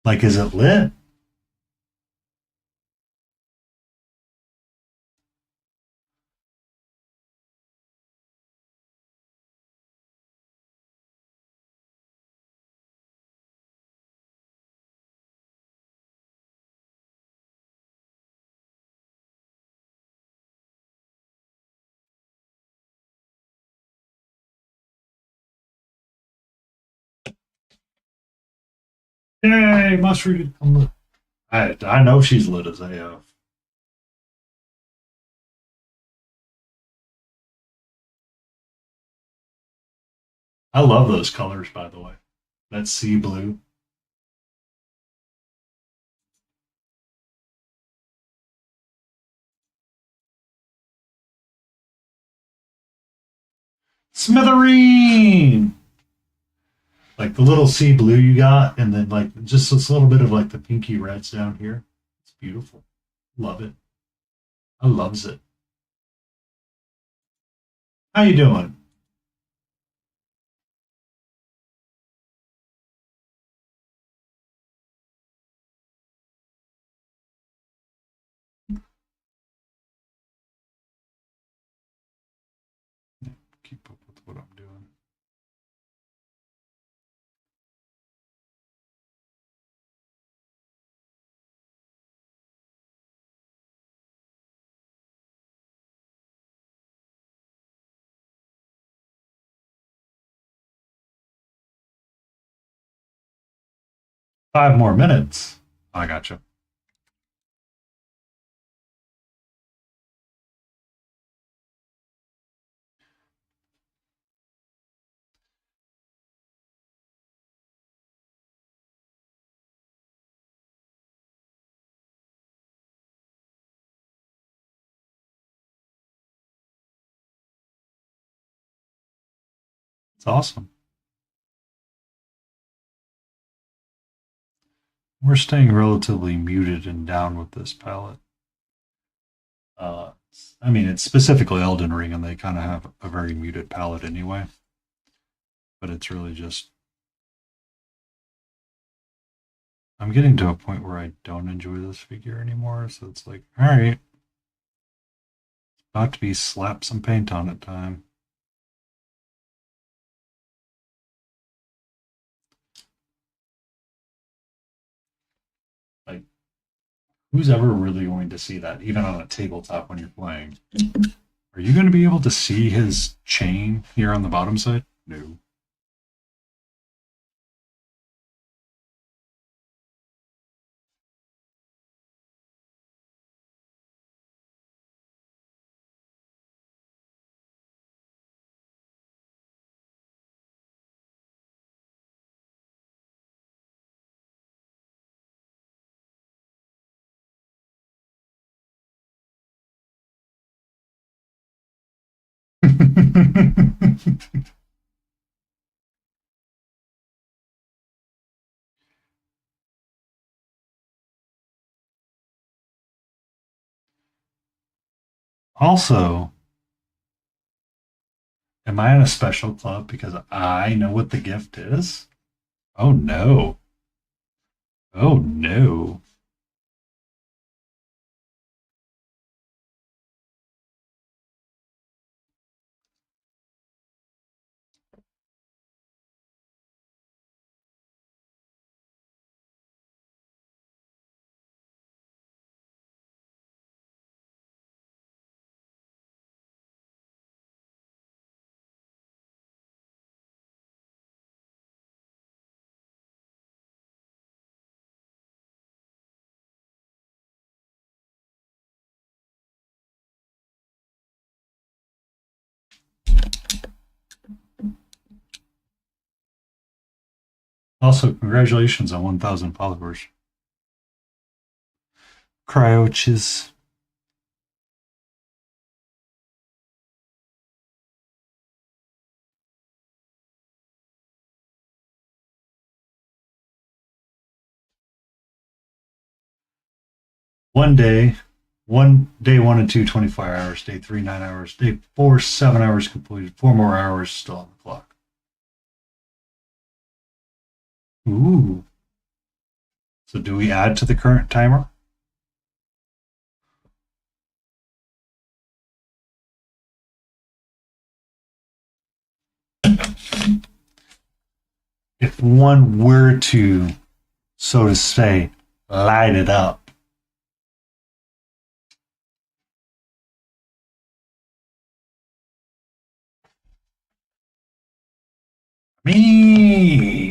Like, is it lit? Yay, must read. I know she's lit as AF. I love those colors, by the way. That sea blue. Smithereen! Like the little sea blue you got, and then like just this little bit of like the pinky reds down here. It's beautiful. Love it. I loves it. How you doing? Keep up with what I'm doing. Five more minutes. I gotcha. It's awesome. We're staying relatively muted and down with this palette. I mean, it's specifically Elden Ring, and they kind of have a very muted palette anyway. But it's really just. I'm getting to a point where I don't enjoy this figure anymore, so it's like, alright. About to be slap some paint on it time. Like, who's ever really going to see that, even on a tabletop when you're playing? Are you going to be able to see his chain here on the bottom side? No. Also, am I in a special club because I know what the gift is? Oh no. Oh no. Also, congratulations on 1,000 followers. Cryoches. Day one and two, 24 hours. Day three, 9 hours. Day four, 7 hours completed. 4 more hours still on the clock. Ooh. So do we add to the current timer? If one were to, so to say, light it up. Me.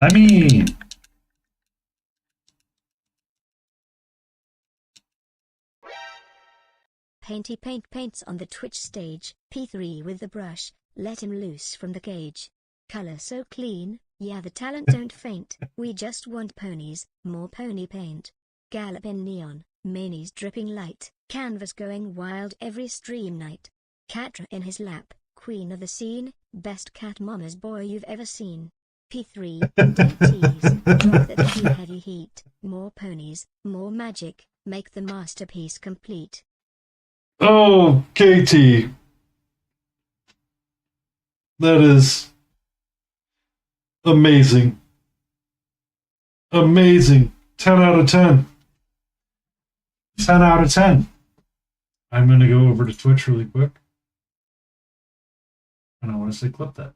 I mean, Painty Paint paints on the Twitch stage, P3 with the brush, let him loose from the cage. Color so clean, yeah the talent don't faint, we just want ponies, more pony paint. Gallop in neon, manies dripping light, canvas going wild every stream night. Catra in his lap, queen of the scene, best cat mama's boy you've ever seen. P3, don't tease, drop that too heavy heat, more ponies, more magic, make the masterpiece complete. oh, Katie. That is amazing. Amazing. 10 out of 10. 10 out of 10. I'm going to go over to Twitch really quick. And I want to say clip that.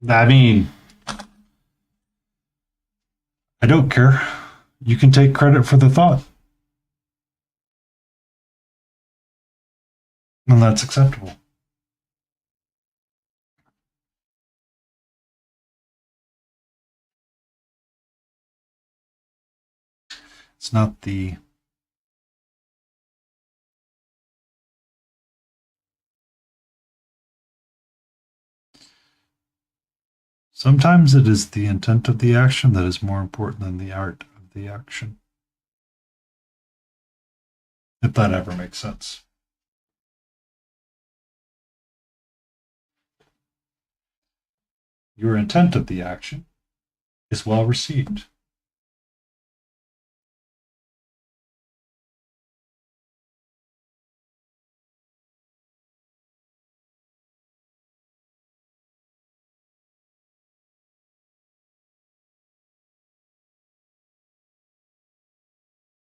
I mean, I don't care. You can take credit for the thought. And that's acceptable. It's not the sometimes it is the intent of the action that is more important than the art of the action. If that ever makes sense. Your intent of the action is well received.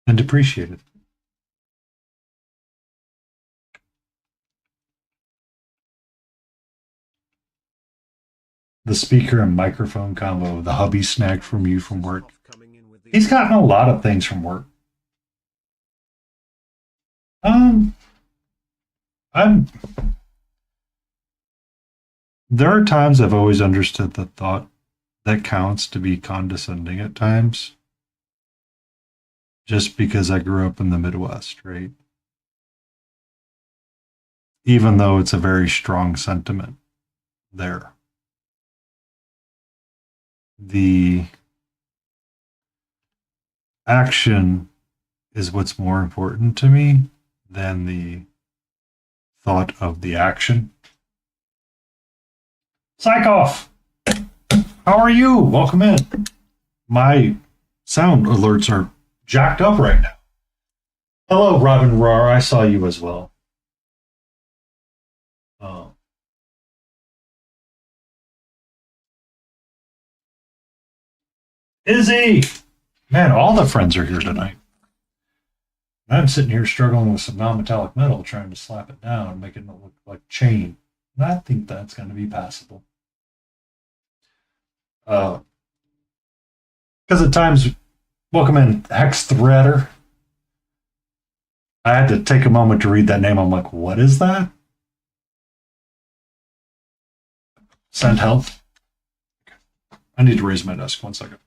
And appreciated. The speaker and microphone combo, the hubby snagged from you from work. He's gotten a lot of things from work. I'm there are times I've always understood the thought that counts to be condescending at times. Just because I grew up in the Midwest, right? Even though it's a very strong sentiment there. The action is what's more important to me than the thought of the action. Psychoff! How are you? Welcome in. My sound alerts are jacked up right now. Hello, Robin Roar. I saw you as well. Izzy! Man, all the friends are here tonight. I'm sitting here struggling with some non-metallic metal, trying to slap it down, making it look like chain. And I think that's going to be passable. Because at times, welcome in, Hex Threader. I had to take a moment to read that name. I'm like, what is that? Send health. I need to raise my desk. 1 second.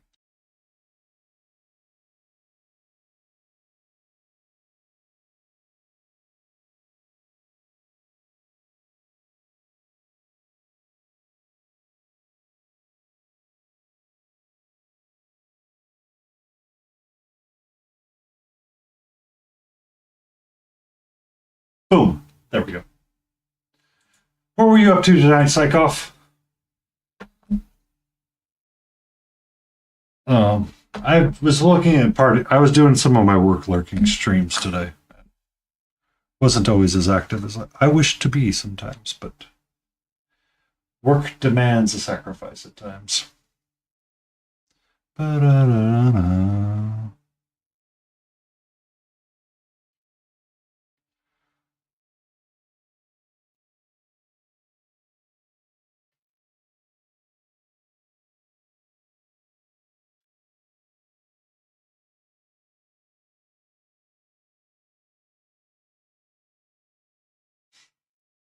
Boom. There we go. What were you up to tonight, Psychoff? I was looking at I was doing some of my work lurking streams today. Wasn't always as active as I wish to be sometimes, but work demands a sacrifice at times. Ba-da-da-da.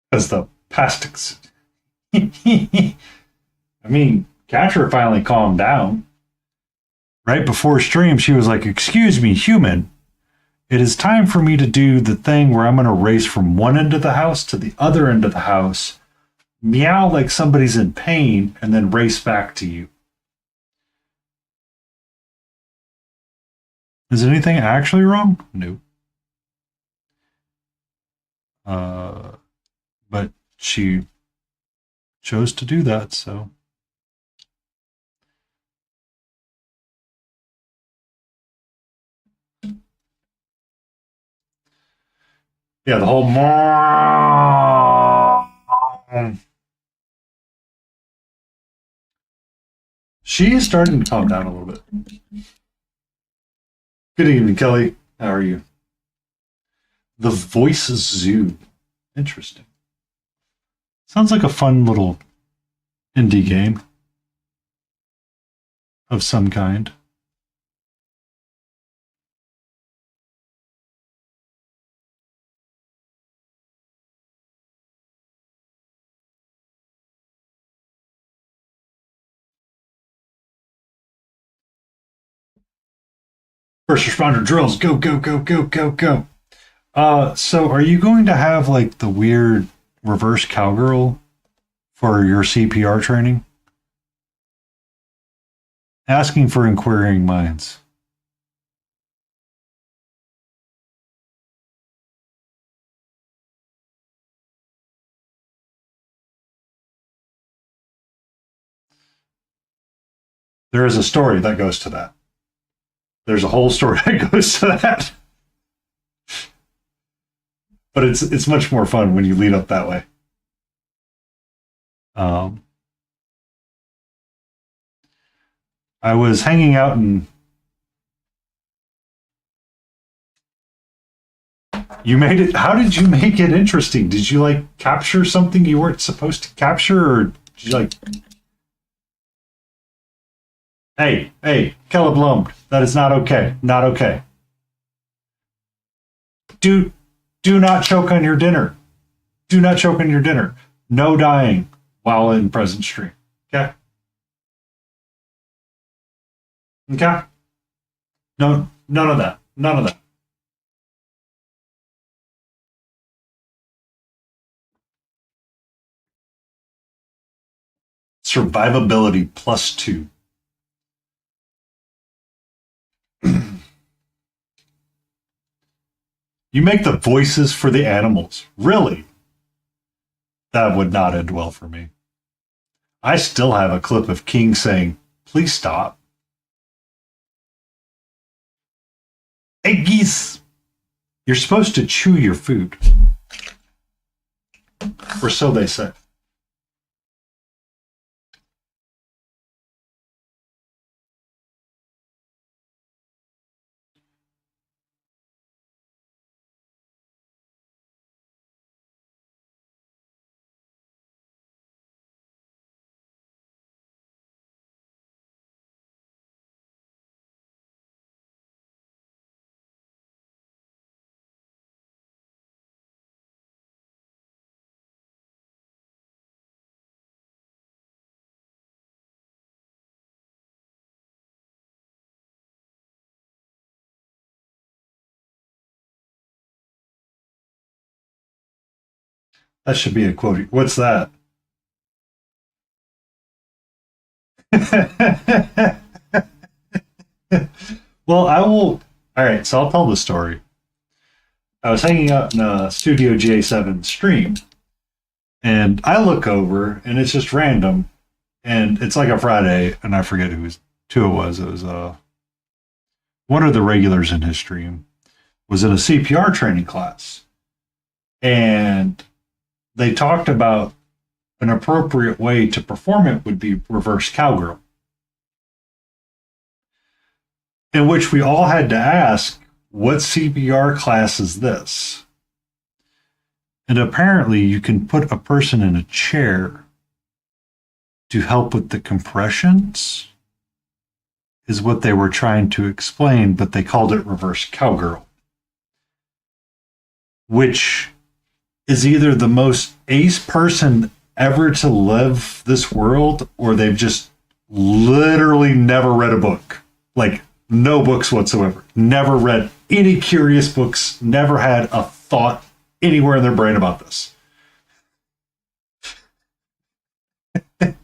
As the pastics. I mean, Catcher finally calmed down. Right before stream, she was like, "Excuse me, human. It is time for me to do the thing where I'm going to race from one end of the house to the other end of the house, meow like somebody's in pain, and then race back to you." Is anything actually wrong? No. But she chose to do that, so. Yeah, the whole. She is starting to calm down a little bit. Good evening, Kelly. How are you? The Voices Zoo. Interesting. Sounds like a fun little indie game of some kind. First responder drills. Go, go, go, go, go, go. So are you going to have like the weird reverse cowgirl for your CPR training? Asking for inquiring minds. There is a story that goes to that. There's a whole story that goes to that. But it's much more fun when you lead up that way. I was hanging out and you made it. How did you make it interesting? Did you like capture something you weren't supposed to capture, or did you like? Hey, Caleb Lomb, that is not okay. Not okay. Do not choke on your dinner. Do not choke on your dinner. No dying while in present stream. Okay. Okay. No, none of that. None of that. Survivability +2. You make the voices for the animals. Really? That would not end well for me. I still have a clip of King saying, "Please stop." Hey, geese! You're supposed to chew your food. Or so they say. That should be a quote. What's that? Well, I will. All right, so I'll tell the story. I was hanging out in a Studio J7 stream, and I look over, and it's just random, and it's like a Friday, and I forget who it was. It was one of the regulars in his stream was in a CPR training class, and they talked about an appropriate way to perform it would be reverse cowgirl, in which we all had to ask, what CPR class is this? And apparently, you can put a person in a chair to help with the compressions, is what they were trying to explain, but they called it reverse cowgirl, which is either the most ace person ever to live this world, or they've just literally never read a book. Like, no books whatsoever. Never read any curious books, never had a thought anywhere in their brain about this. And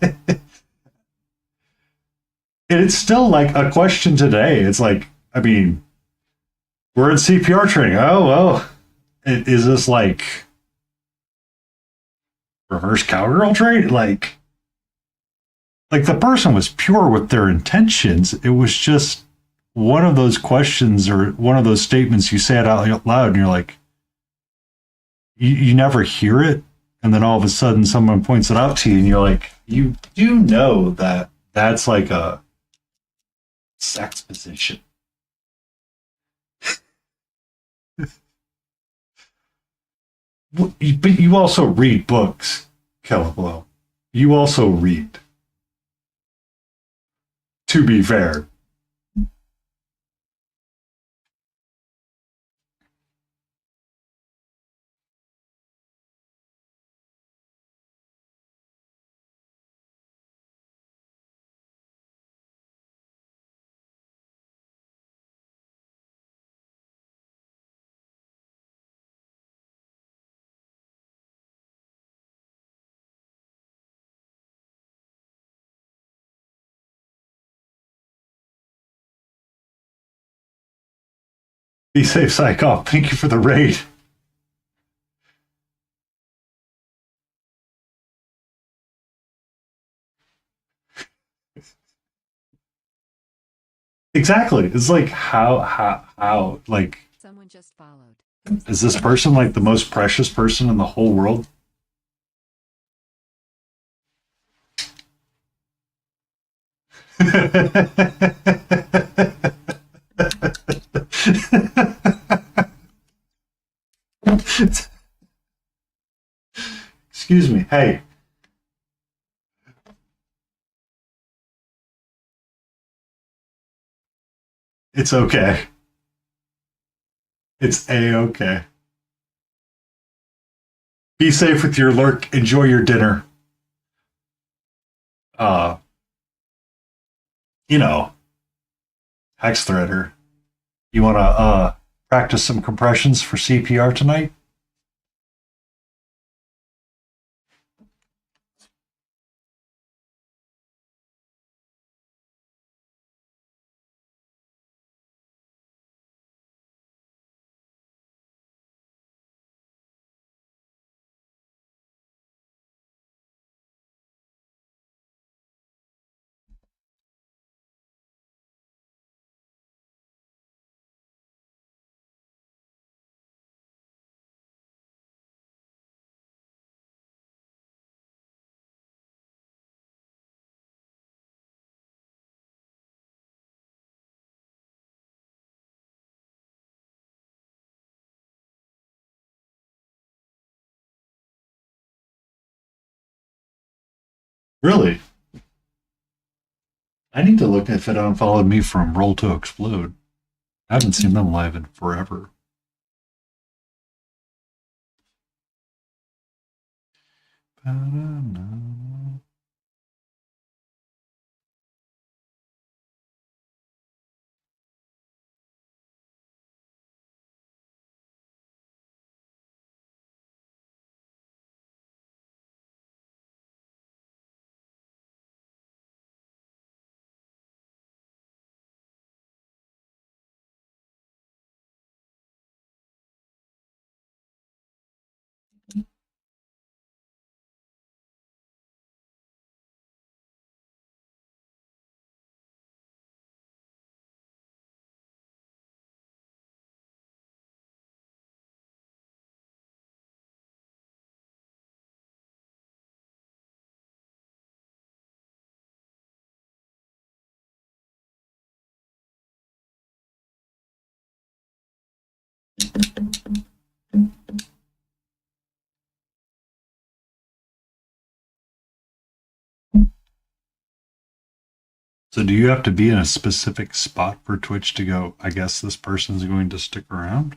it's still like a question today. It's like, I mean, we're in CPR training. Oh, well, is this like reverse cowgirl training? Like the person was pure with their intentions. It was just one of those questions or one of those statements you say it out loud and you're like, you never hear it. And then all of a sudden someone points it out to you and you're like, you do know that that's like a sex position. But you also read books, Kello. You also read. To be fair. Be safe, Psycho. Thank you for the raid. Exactly. It's like how like Someone just followed. is this person like the most precious person in the whole world? Excuse me. Hey. It's okay. It's a-okay. Be safe with your lurk. Enjoy your dinner. Uh, you know, Hex Threader. You want to practice some compressions for CPR tonight? Really? I need to look if it unfollowed me from Roll to Explode. I haven't seen them live in forever. So do you have to be in a specific spot for Twitch to go, I guess this person's going to stick around?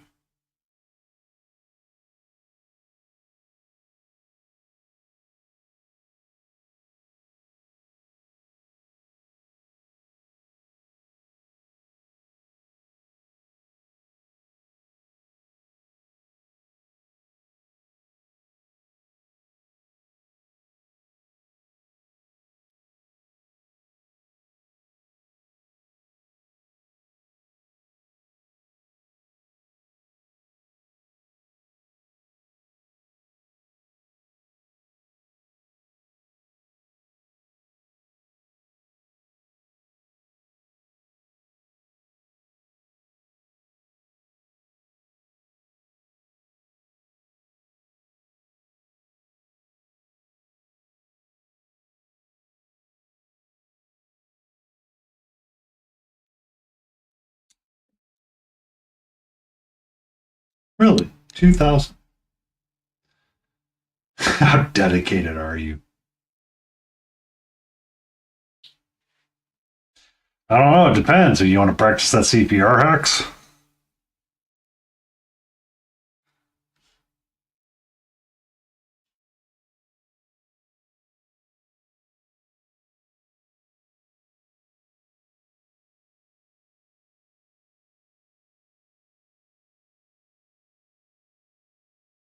Really? 2,000? How dedicated are you? I don't know. It depends. If you want to practice that CPR hacks.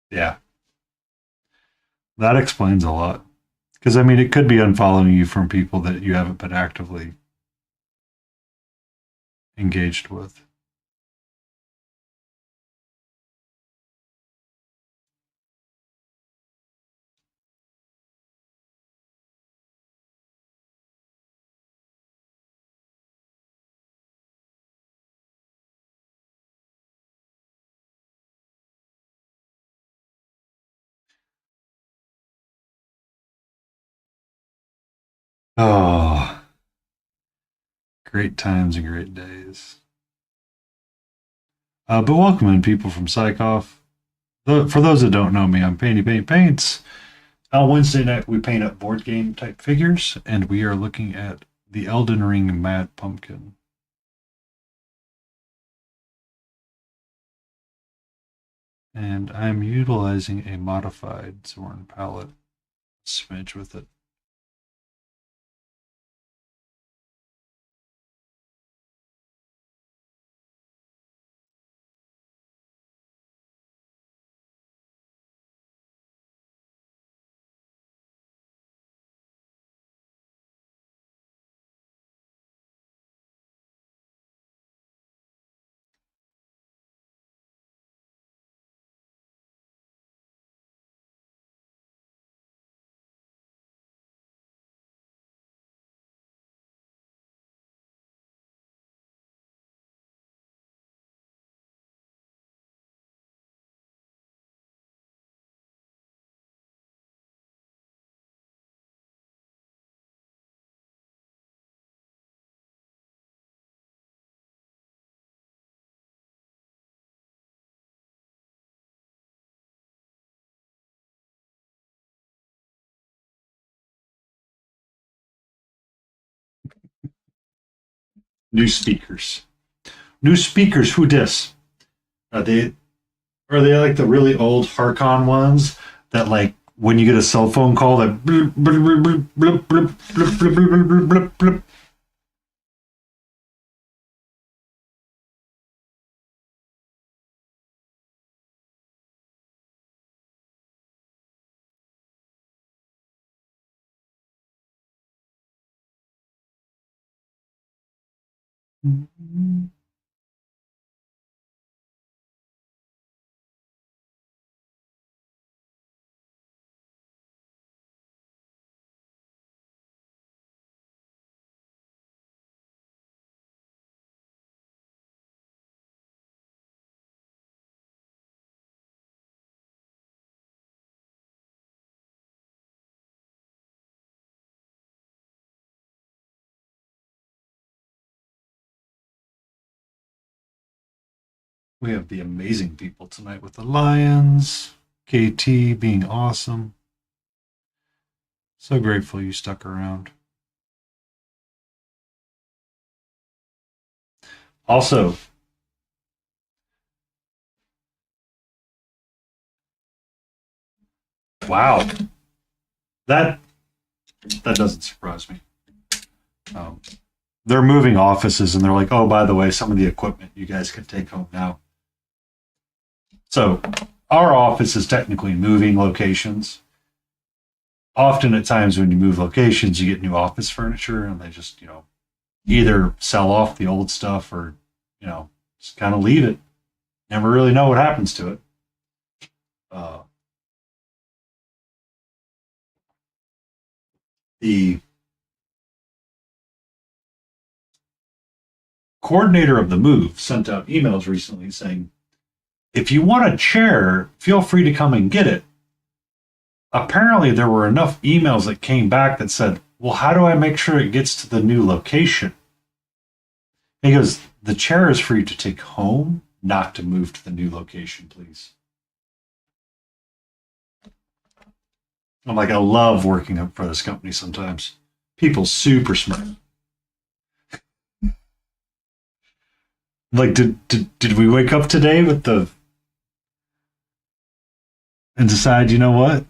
Yeah, that explains a lot. Because, I mean, it could be unfollowing you from people that you haven't been actively engaged with. Oh, great times and great days. But welcome in people from Psychoff. For those that don't know me, I'm Painty Paint Paints. On Wednesday night, we paint up board game type figures, and we are looking at the Elden Ring Mad Pumpkin. And I'm utilizing a modified Zorn palette, smidge with it. New speakers. New speakers. Who dis? Are they Are they like the really old Harcon ones that like when you get a cell phone call that bloop, bloop, bloop, bloop, bloop, bloop, bloop, bloop, bloop, bloop, bloop. We have the amazing people tonight with the Lions, KT being awesome. So grateful you stuck around. Also, wow, that doesn't surprise me. Um, they're moving offices, and they're like, oh, by the way, some of the equipment you guys can take home now. So our office is technically moving locations. Often at times when you move locations, you get new office furniture, and they just, either sell off the old stuff or, just kind of leave it. Never really know what happens to it. The coordinator of the move sent out emails recently saying, if you want a chair, feel free to come and get it. Apparently, there were enough emails that came back that said, well, how do I make sure it gets to the new location? He goes, the chair is for you to take home, not to move to the new location, please. I'm like, I love working for this company sometimes. People super smart. Like, did we wake up today with the and decide, you know what?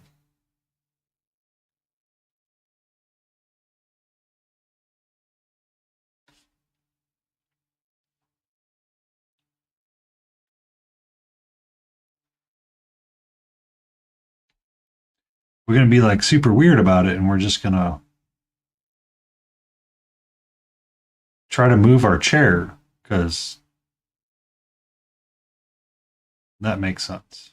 We're gonna be like super weird about it, and we're just gonna try to move our chair because that makes sense.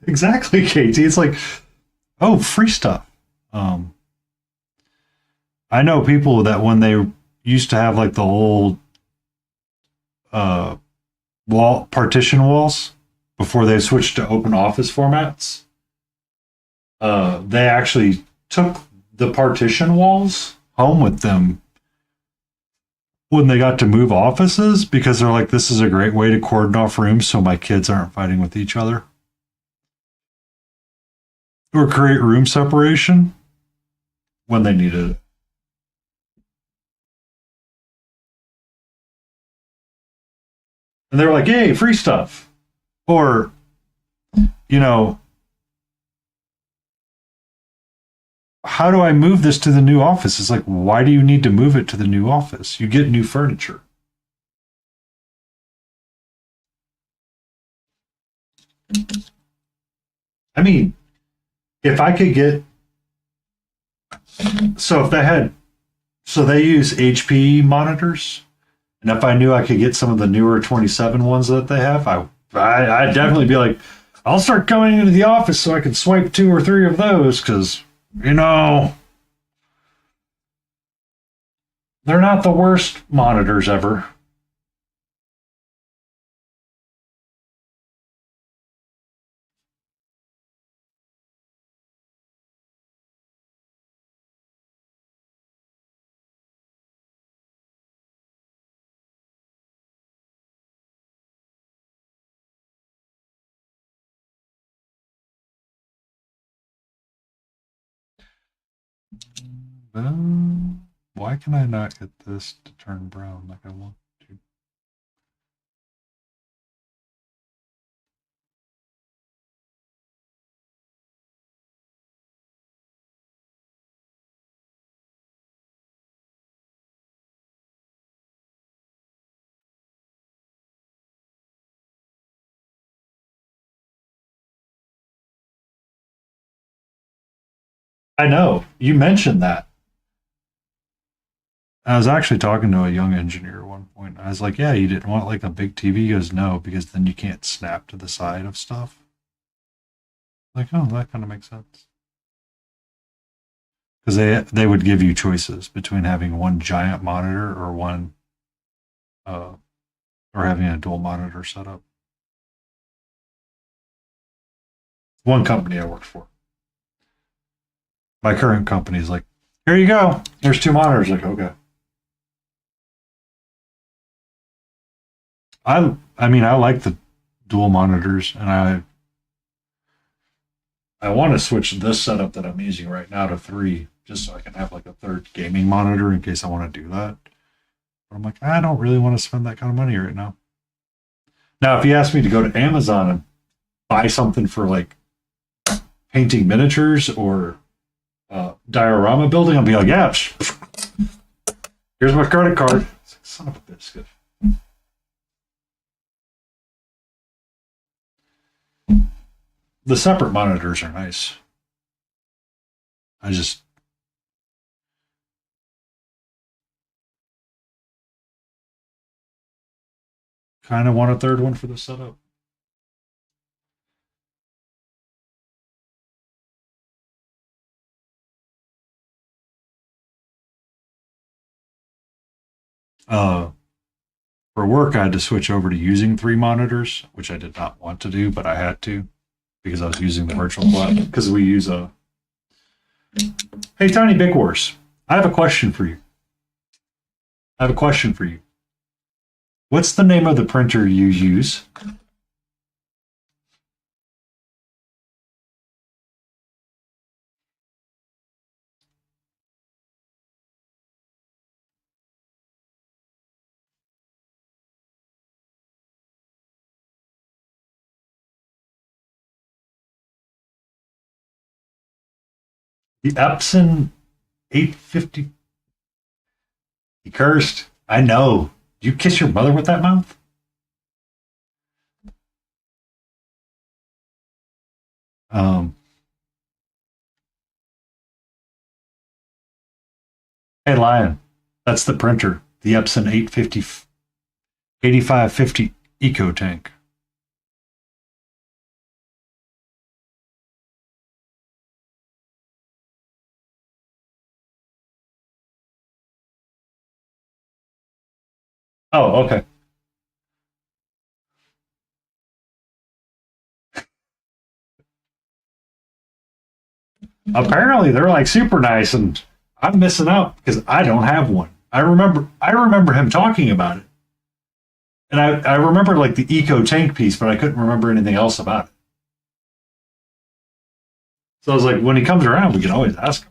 Exactly, Katie. It's like, oh, free stuff. Um, I know people that when they used to have like the old uh, wall partition walls before they switched to open office formats, they actually took the partition walls home with them when they got to move offices because they're like, this is a great way to cordon off rooms so my kids aren't fighting with each other. Or create room separation when they needed it. And they're like, hey, free stuff. Or, you know, how do I move this to the new office? It's like, why do you need to move it to the new office? You get new furniture. I mean, if I could get, so if they had, so they use HP monitors, and if I knew I could get some of the newer 27 ones that they have, I'd definitely be like, I'll start coming into the office so I can swipe 2 or 3 of those because, they're not the worst monitors ever. Why can I not get this to turn brown like I want to? I know. You mentioned that. I was actually talking to a young engineer at one point. I was like, yeah, you didn't want like a big TV? He goes, no, because then you can't snap to the side of stuff. Like, oh, that kind of makes sense. because they would give you choices between having one giant monitor or one or having a dual monitor setup. One company I worked for. My current company is like, here you go. There's two monitors. Like, okay. I mean, I like the dual monitors, and I want to switch this setup that I'm using right now to 3, just so I can have like a third gaming monitor in case I want to do that. But I'm like, I don't really want to spend that kind of money right now. Now, if you ask me to go to Amazon and buy something for like painting miniatures or diorama building, I'll be like, yeah, here's my credit card. Like, son of a biscuit. The separate monitors are nice. I just kind of want a third one for the setup. For work, I had to switch over to using 3 monitors, which I did not want to do, but I had to because I was using the virtual flat. Because we use a. Hey, Tiny Big Wars, I have a question for you. What's the name of the printer you use? The Epson 850. He cursed. I know. You kiss your mother with that mouth? Um, hey, Lion. That's the printer. The Epson 850, 8550 Eco Tank. Oh, okay. Apparently, they're like super nice, and I'm missing out because I don't have one. I remember him talking about it, and I remember like the Eco Tank piece, but I couldn't remember anything else about it. So I was like, when he comes around, we can always ask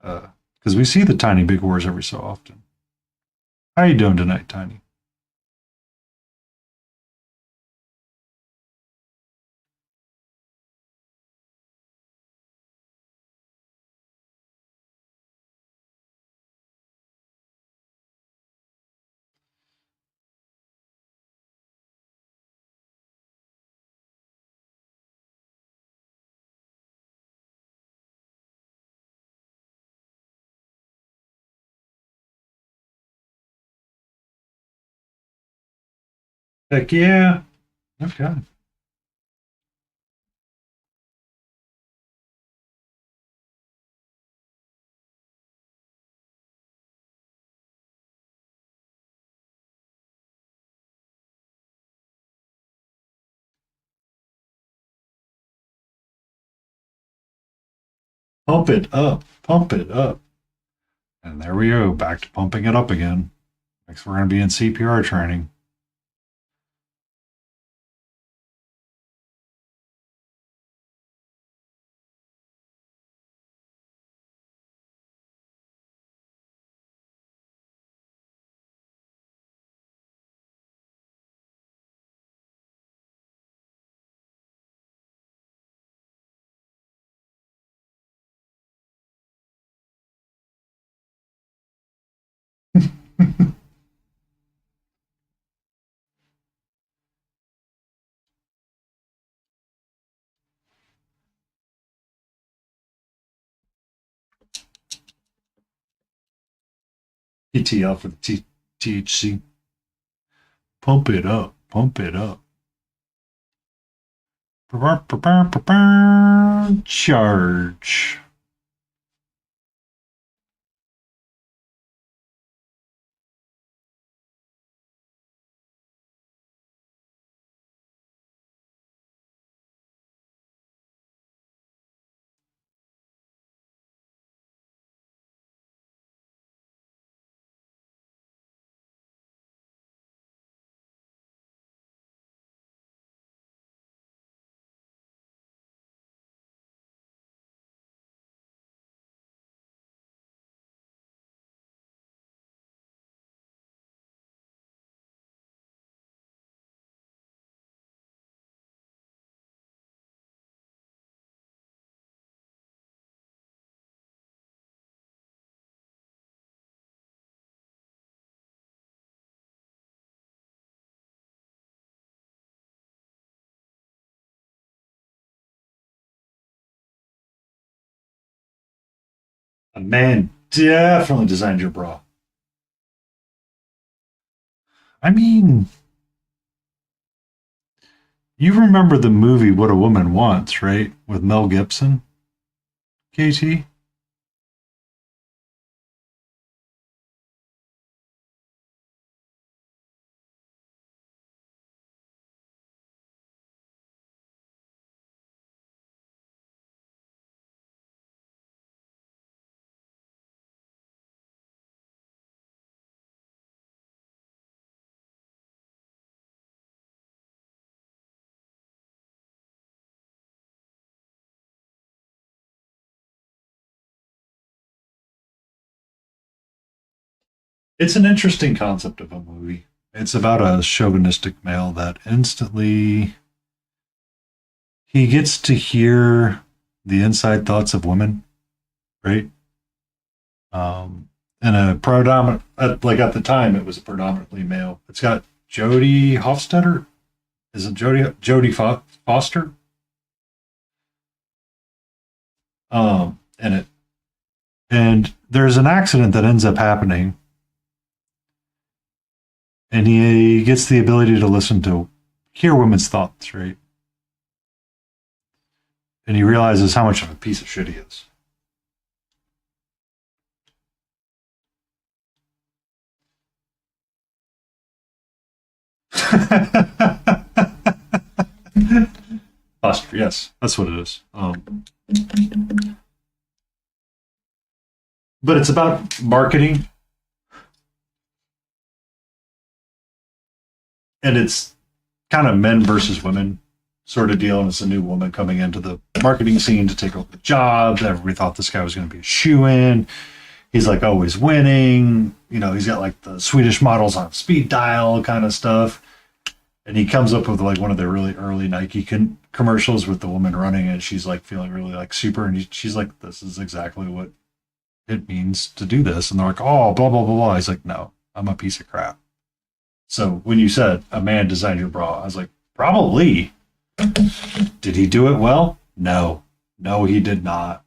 him. Because we see the Tiny Big Wars every so often. How you doing tonight, Tiny? Heck yeah. Okay. Pump it up. Pump it up. And there we go. Back to pumping it up again. Next, we're going to be in CPR training. ETL for the THC. Pump it up. Pump it up. Charge. A man definitely designed your bra. I mean, you remember the movie What a Woman Wants, right? With Mel Gibson, KT? It's an interesting concept of a movie. It's about a chauvinistic male that instantly he gets to hear the inside thoughts of women, right? And a predominant, like at the time, it was a predominantly male. It's got Jodie Hofstetter. Is it Jodie Foster? In it, and there's an accident that ends up happening, and he gets the ability to listen to hear women's thoughts, right? And he realizes how much of a piece of shit he is. Foster, yes, that's what it is. But it's about marketing, and it's kind of men versus women sort of deal. And it's a new woman coming into the marketing scene to take over the job. Everybody thought this guy was going to be a shoe in. He's like always winning. You know, he's got like the Swedish models on speed dial kind of stuff. And he comes up with like one of the really early Nike commercials with the woman running, and she's like feeling really like super. And she's like, "This is exactly what it means to do this." And they're like, "Oh, blah blah blah blah." He's like, "No, I'm a piece of crap." So when you said a man designed your bra, I was like, probably. Did he do it well? No, no, he did not.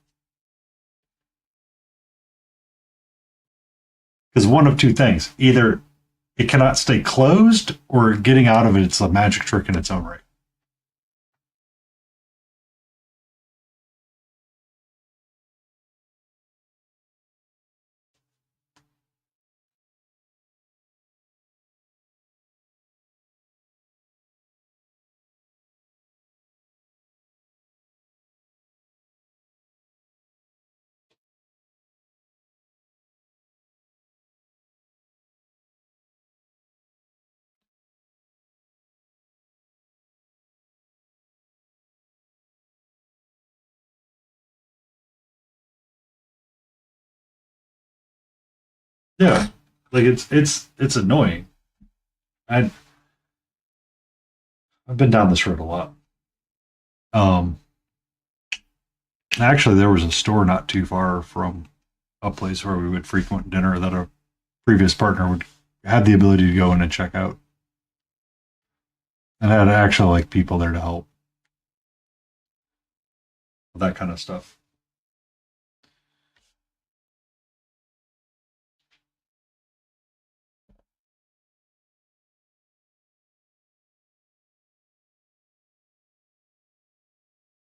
Because one of two things: either it cannot stay closed, or getting out of it, it's a magic trick in its own right. Yeah, like it's annoying. I I've been down this road a lot. Um, Actually, there was a store not too far from a place where we would frequent dinner that a previous partner would have the ability to go in and check out, and had actually like people there to help with that kind of stuff.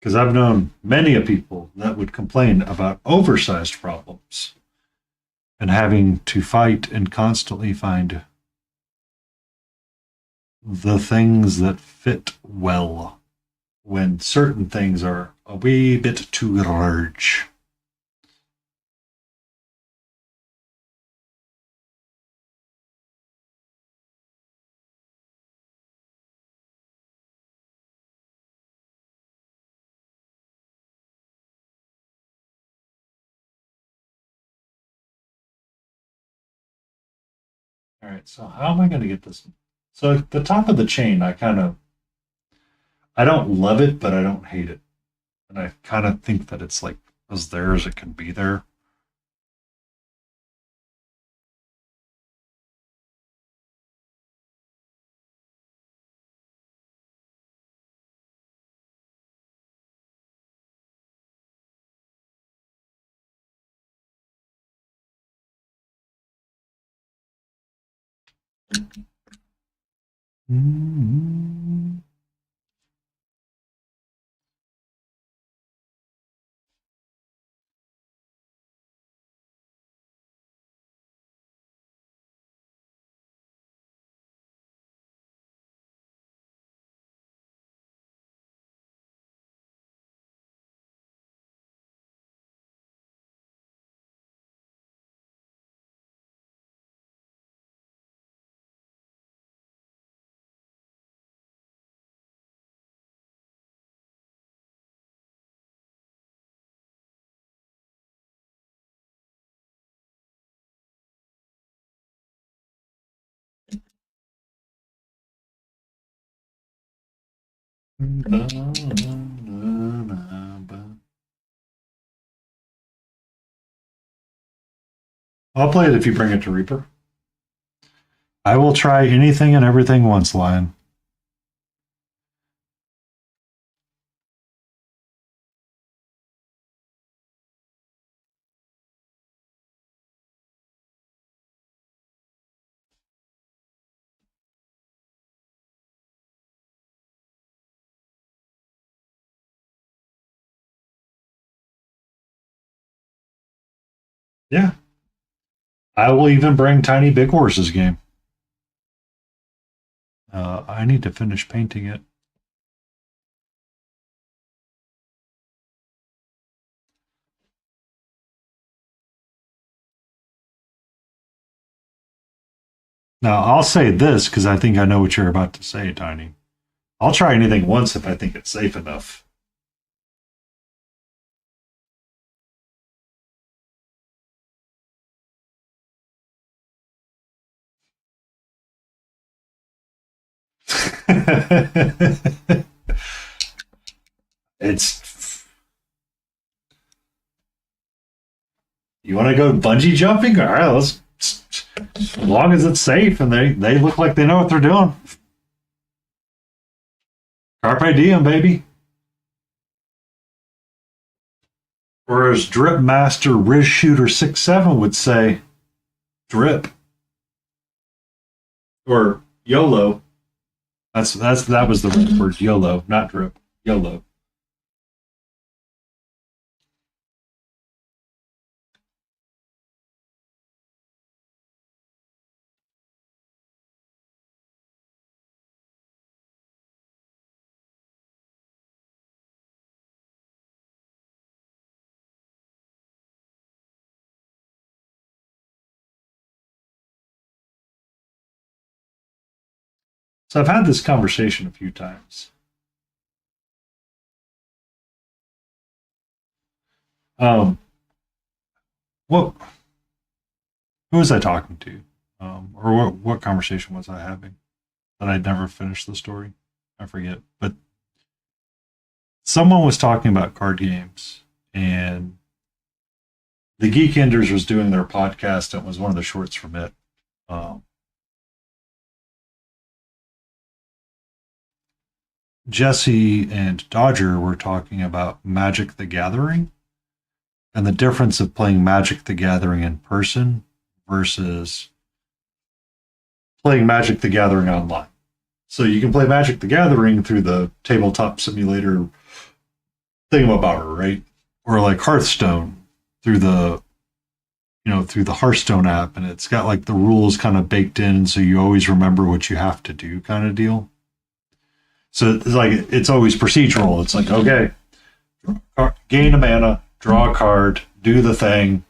Because I've known many of people that would complain about oversized problems and having to fight and constantly find the things that fit well when certain things are a wee bit too large. All right, so how am I going to get this? So the top of the chain, I don't love it, but I don't hate it, and I kind of think that it's like as there as it can be there. Mm-hmm. I'll play it if you bring it to Reaper. I will try anything and everything once, Lion. Yeah. I will even bring Tiny Big Horse's game. I need to finish painting it. Now, I'll say this because I think I know what you're about to say, Tiny. I'll try anything once if I think it's safe enough. It's. You want to go bungee jumping? All right, let's. As long as it's safe and they look like they know what they're doing. Carpe diem, baby. Or as Drip Master Riz Shooter 67 would say, drip. Or YOLO. That was the right word, YOLO, not drip. YOLO. So I've had this conversation a few times. Um, what? Who was I talking to? Or what conversation was I having that I'd never finished the story? I forget. But someone was talking about card games, and the Geek Enders was doing their podcast, and it was one of the shorts from it. Um, Jesse and Dodger were talking about Magic the Gathering and the difference of playing Magic the Gathering in person versus playing Magic the Gathering online. So you can play Magic the Gathering through the tabletop simulator thingamabobber, right? Or like Hearthstone through the through the Hearthstone app, and it's got like the rules kind of baked in, so you always remember what you have to do, kind of deal. So it's like it's always procedural. It's like, okay, gain a mana, draw a card, do the thing,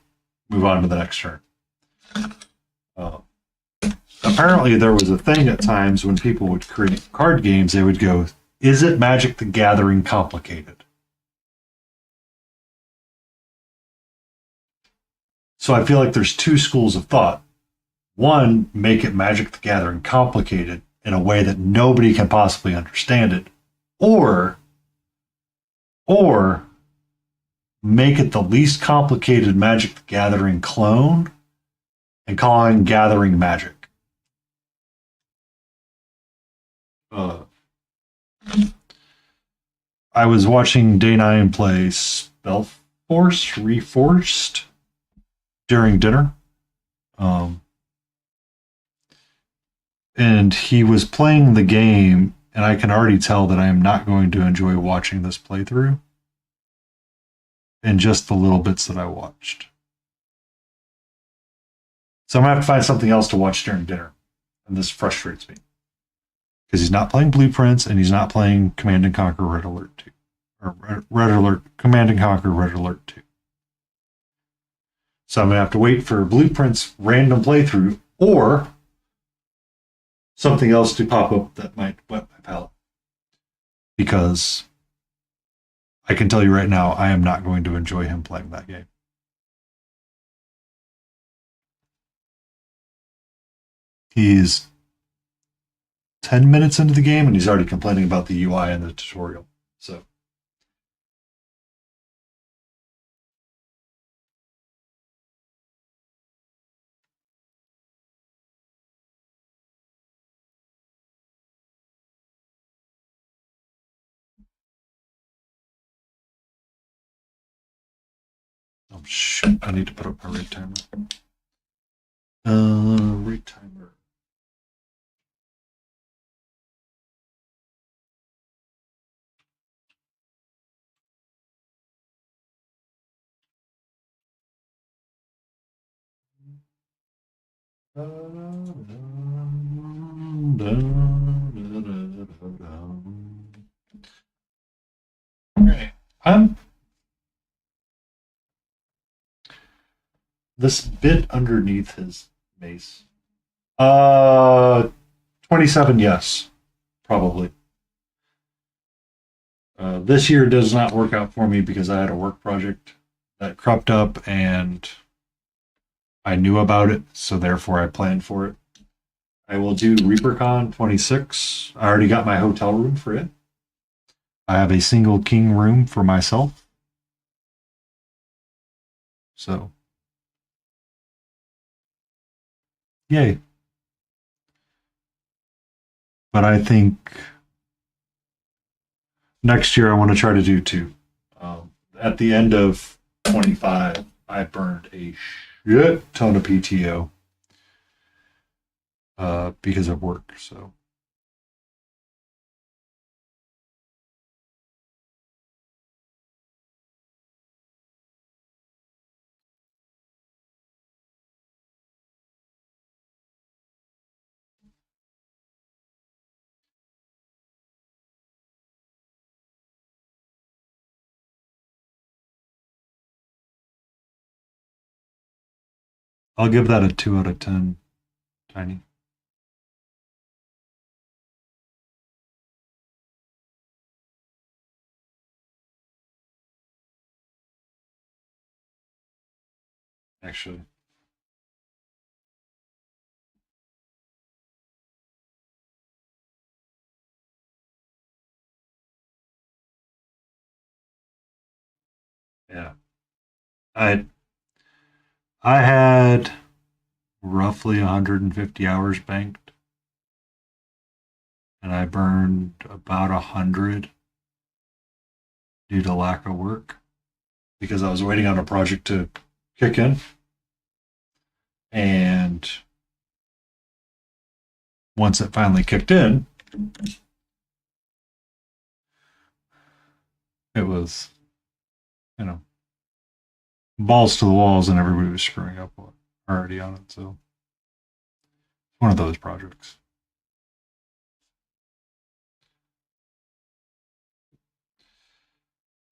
move on to the next turn. Uh, Apparently, there was a thing at times when people would create card games, they would go, is it Magic the Gathering complicated? So I feel like there's two schools of thought. One, make it Magic the Gathering complicated in a way that nobody can possibly understand it. Or make it the least complicated Magic the Gathering clone and calling Gathering Magic. I was watching Day 9 play Spellforce Reforced during dinner. And he was playing the game, and I can already tell that I am not going to enjoy watching this playthrough in just the little bits that I watched. So I'm going to have to find something else to watch during dinner. And this frustrates me. Because he's not playing Blueprints, and he's not playing Command and Conquer Red Alert 2. Or Red Alert, Command and Conquer Red Alert 2. So I'm going to have to wait for Blueprints random playthrough, or something else to pop up that might whet my palate. Because I can tell you right now, I am not going to enjoy him playing that game. He's 10 minutes into the game and he's already complaining about the UI and the tutorial. So oh shit, I need to put up my rate timer. Rate timer. Okay. This bit underneath his mace. 27, yes. Probably. This year does not work out for me because I had a work project that cropped up and I knew about it, so therefore I planned for it. I will do ReaperCon 26. I already got my hotel room for it. I have a single king room for myself. So, yay. But I think next year I want to try to do two. At the end of 25, I burned a shit ton of PTO because of work. So I'll give that a 2 out of 10, Tiny. Actually. Yeah. I had roughly 150 hours banked, and I burned about 100 due to lack of work because I was waiting on a project to kick in. And once it finally kicked in, it was, balls to the walls, and everybody was screwing up already on it. So, one of those projects.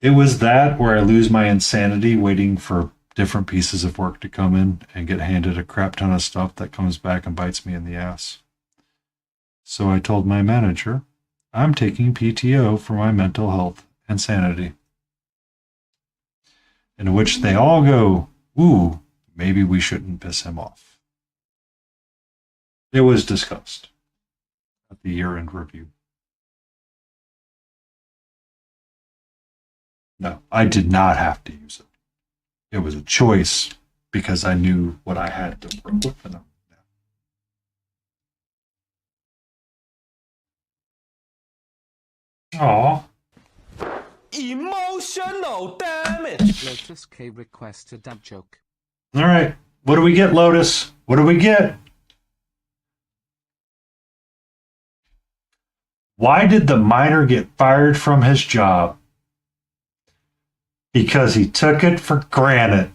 It was that where I lose my insanity waiting for different pieces of work to come in and get handed a crap ton of stuff that comes back and bites me in the ass. So I told my manager, I'm taking PTO for my mental health and sanity. In which they all go, ooh, maybe we shouldn't piss him off. It was discussed at the year-end review. No, I did not have to use it. It was a choice because I knew what I had to work with. Aw. Emotional damage. Lotus K requests a dad joke. All right. What do we get, Lotus? What do we get? Why did the miner get fired from his job? Because he took it for granted.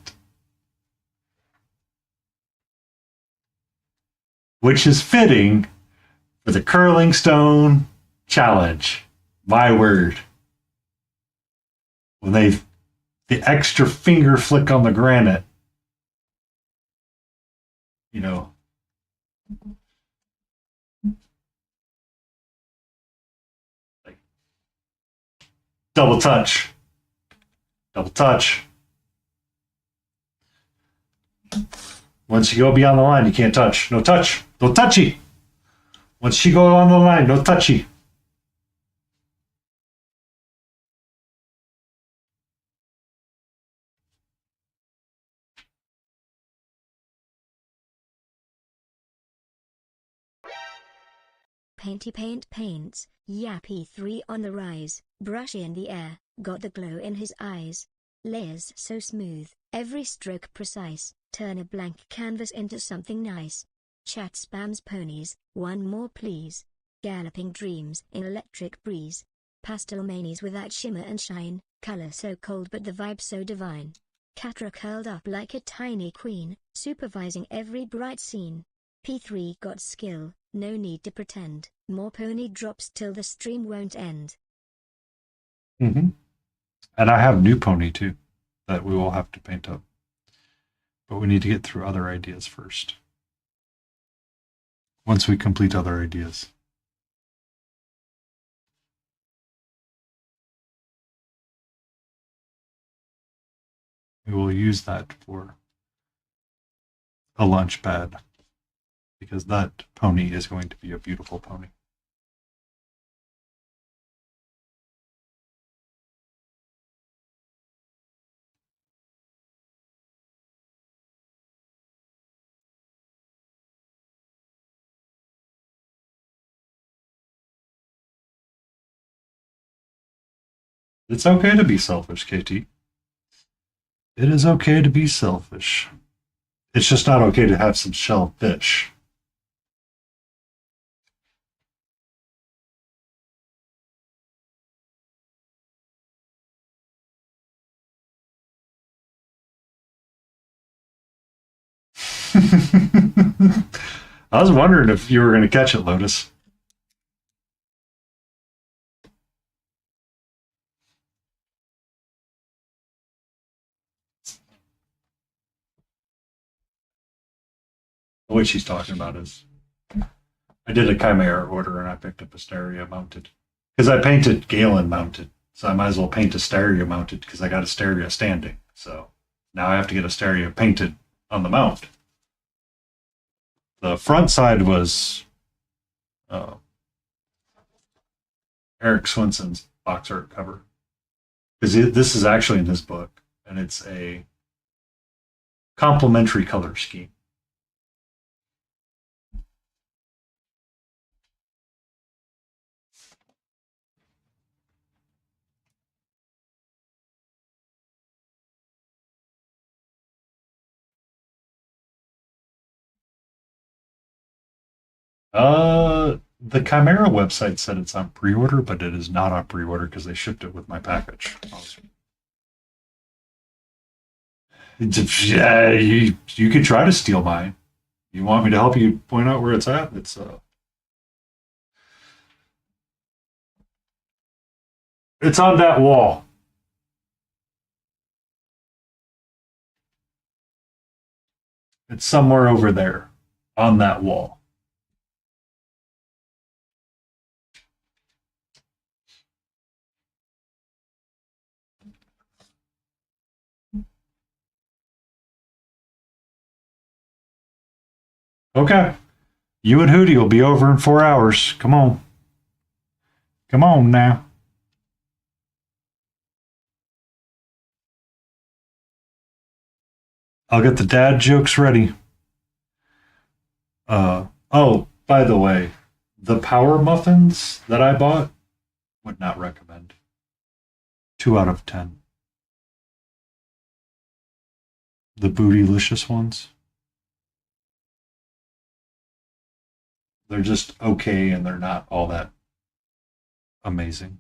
Which is fitting for the curling stone challenge. My word. When the extra finger flick on the granite, you know. Like, double touch. Double touch. Once you go beyond the line, you can't touch. No touch. No touchy. Once you go on the line, no touchy. Painty paint paints, Yappy 3 on the rise, brush in the air, got the glow in his eyes. Layers so smooth, every stroke precise, turn a blank canvas into something nice. Chat spams ponies, one more please. Galloping dreams in electric breeze. Pastel manies without shimmer and shine, color so cold but the vibe so divine. Catra curled up like a tiny queen, supervising every bright scene. P3 got skill, no need to pretend, more pony drops till the stream won't end. Mm-hmm. And I have new pony too, that we will have to paint up. But we need to get through other ideas first. Once we complete other ideas. We will use that for a launch pad, because that pony is going to be a beautiful pony. It's okay to be selfish, KT. It is okay to be selfish. It's just not okay to have some shellfish. I was wondering if you were going to catch it, Lotus. What she's talking about is I did a Chimera order and I picked up a stereo mounted. Because I painted Galen mounted. So I might as well paint a stereo mounted because I got a stereo standing. So now I have to get a stereo painted on the mount. The front side was Eric Swinson's box art cover. Because this is actually in his book. And it's a complementary color scheme. The Chimera website said it's on pre-order, but it is not on pre-order because they shipped it with my package. Yeah, you could try to steal mine. You want me to help you point out where it's at? It's on that wall. It's somewhere over there on that wall. Okay. You and Hootie will be over in 4 hours. Come on. Come on now. I'll get the dad jokes ready. Oh, by the way, the power muffins that I bought, would not recommend. 2 out of 10. The bootylicious ones. They're just okay and they're not all that amazing.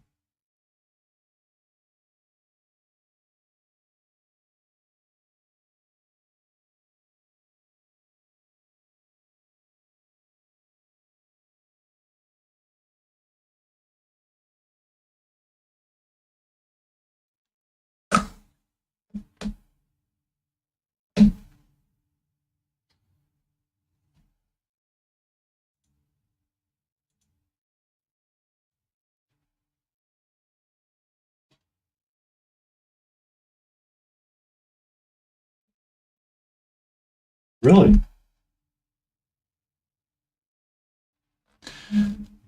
Really?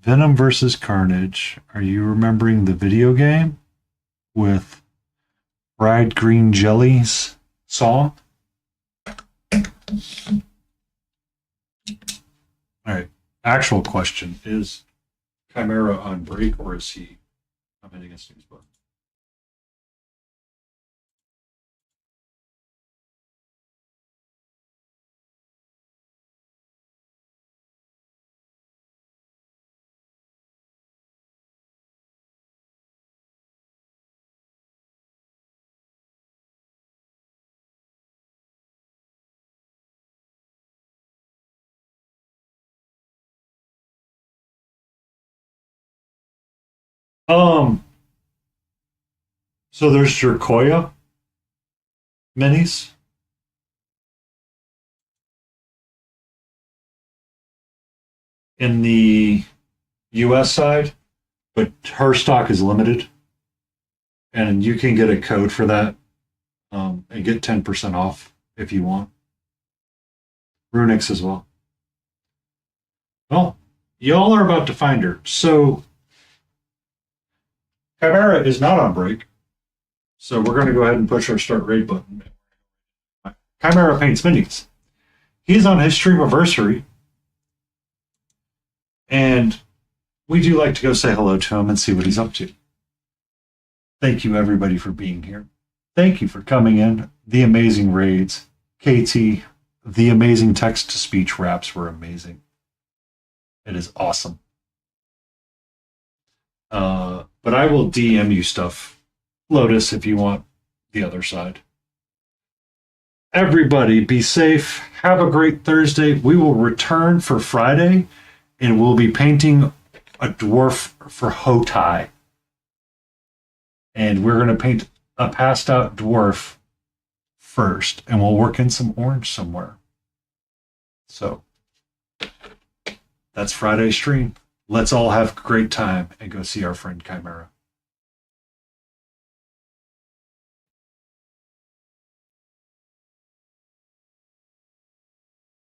Venom versus Carnage. Are you remembering the video game with Fried Green Jelly's song? All right. Actual question, is Chimera on break or is he commenting against his book? Um, so there's your Koya minis. In the US side, but her stock is limited. And you can get a code for that and get 10% off if you want. Runix as well. Well, y'all are about to find her. So Chimera is not on break. So we're going to go ahead and push our start raid button. Chimera Paints Minis. He's on his stream anniversary. And we do like to go say hello to him and see what he's up to. Thank you, everybody, for being here. Thank you for coming in. The amazing raids. KT, the amazing text-to-speech raps were amazing. It is awesome. But I will DM you stuff, Lotus, if you want the other side. Everybody, be safe. Have a great Thursday. We will return for Friday, and we'll be painting a dwarf for Hotai. And we're going to paint a passed out dwarf first, and we'll work in some orange somewhere. So that's Friday's stream. Let's all have a great time and go see our friend Chimera.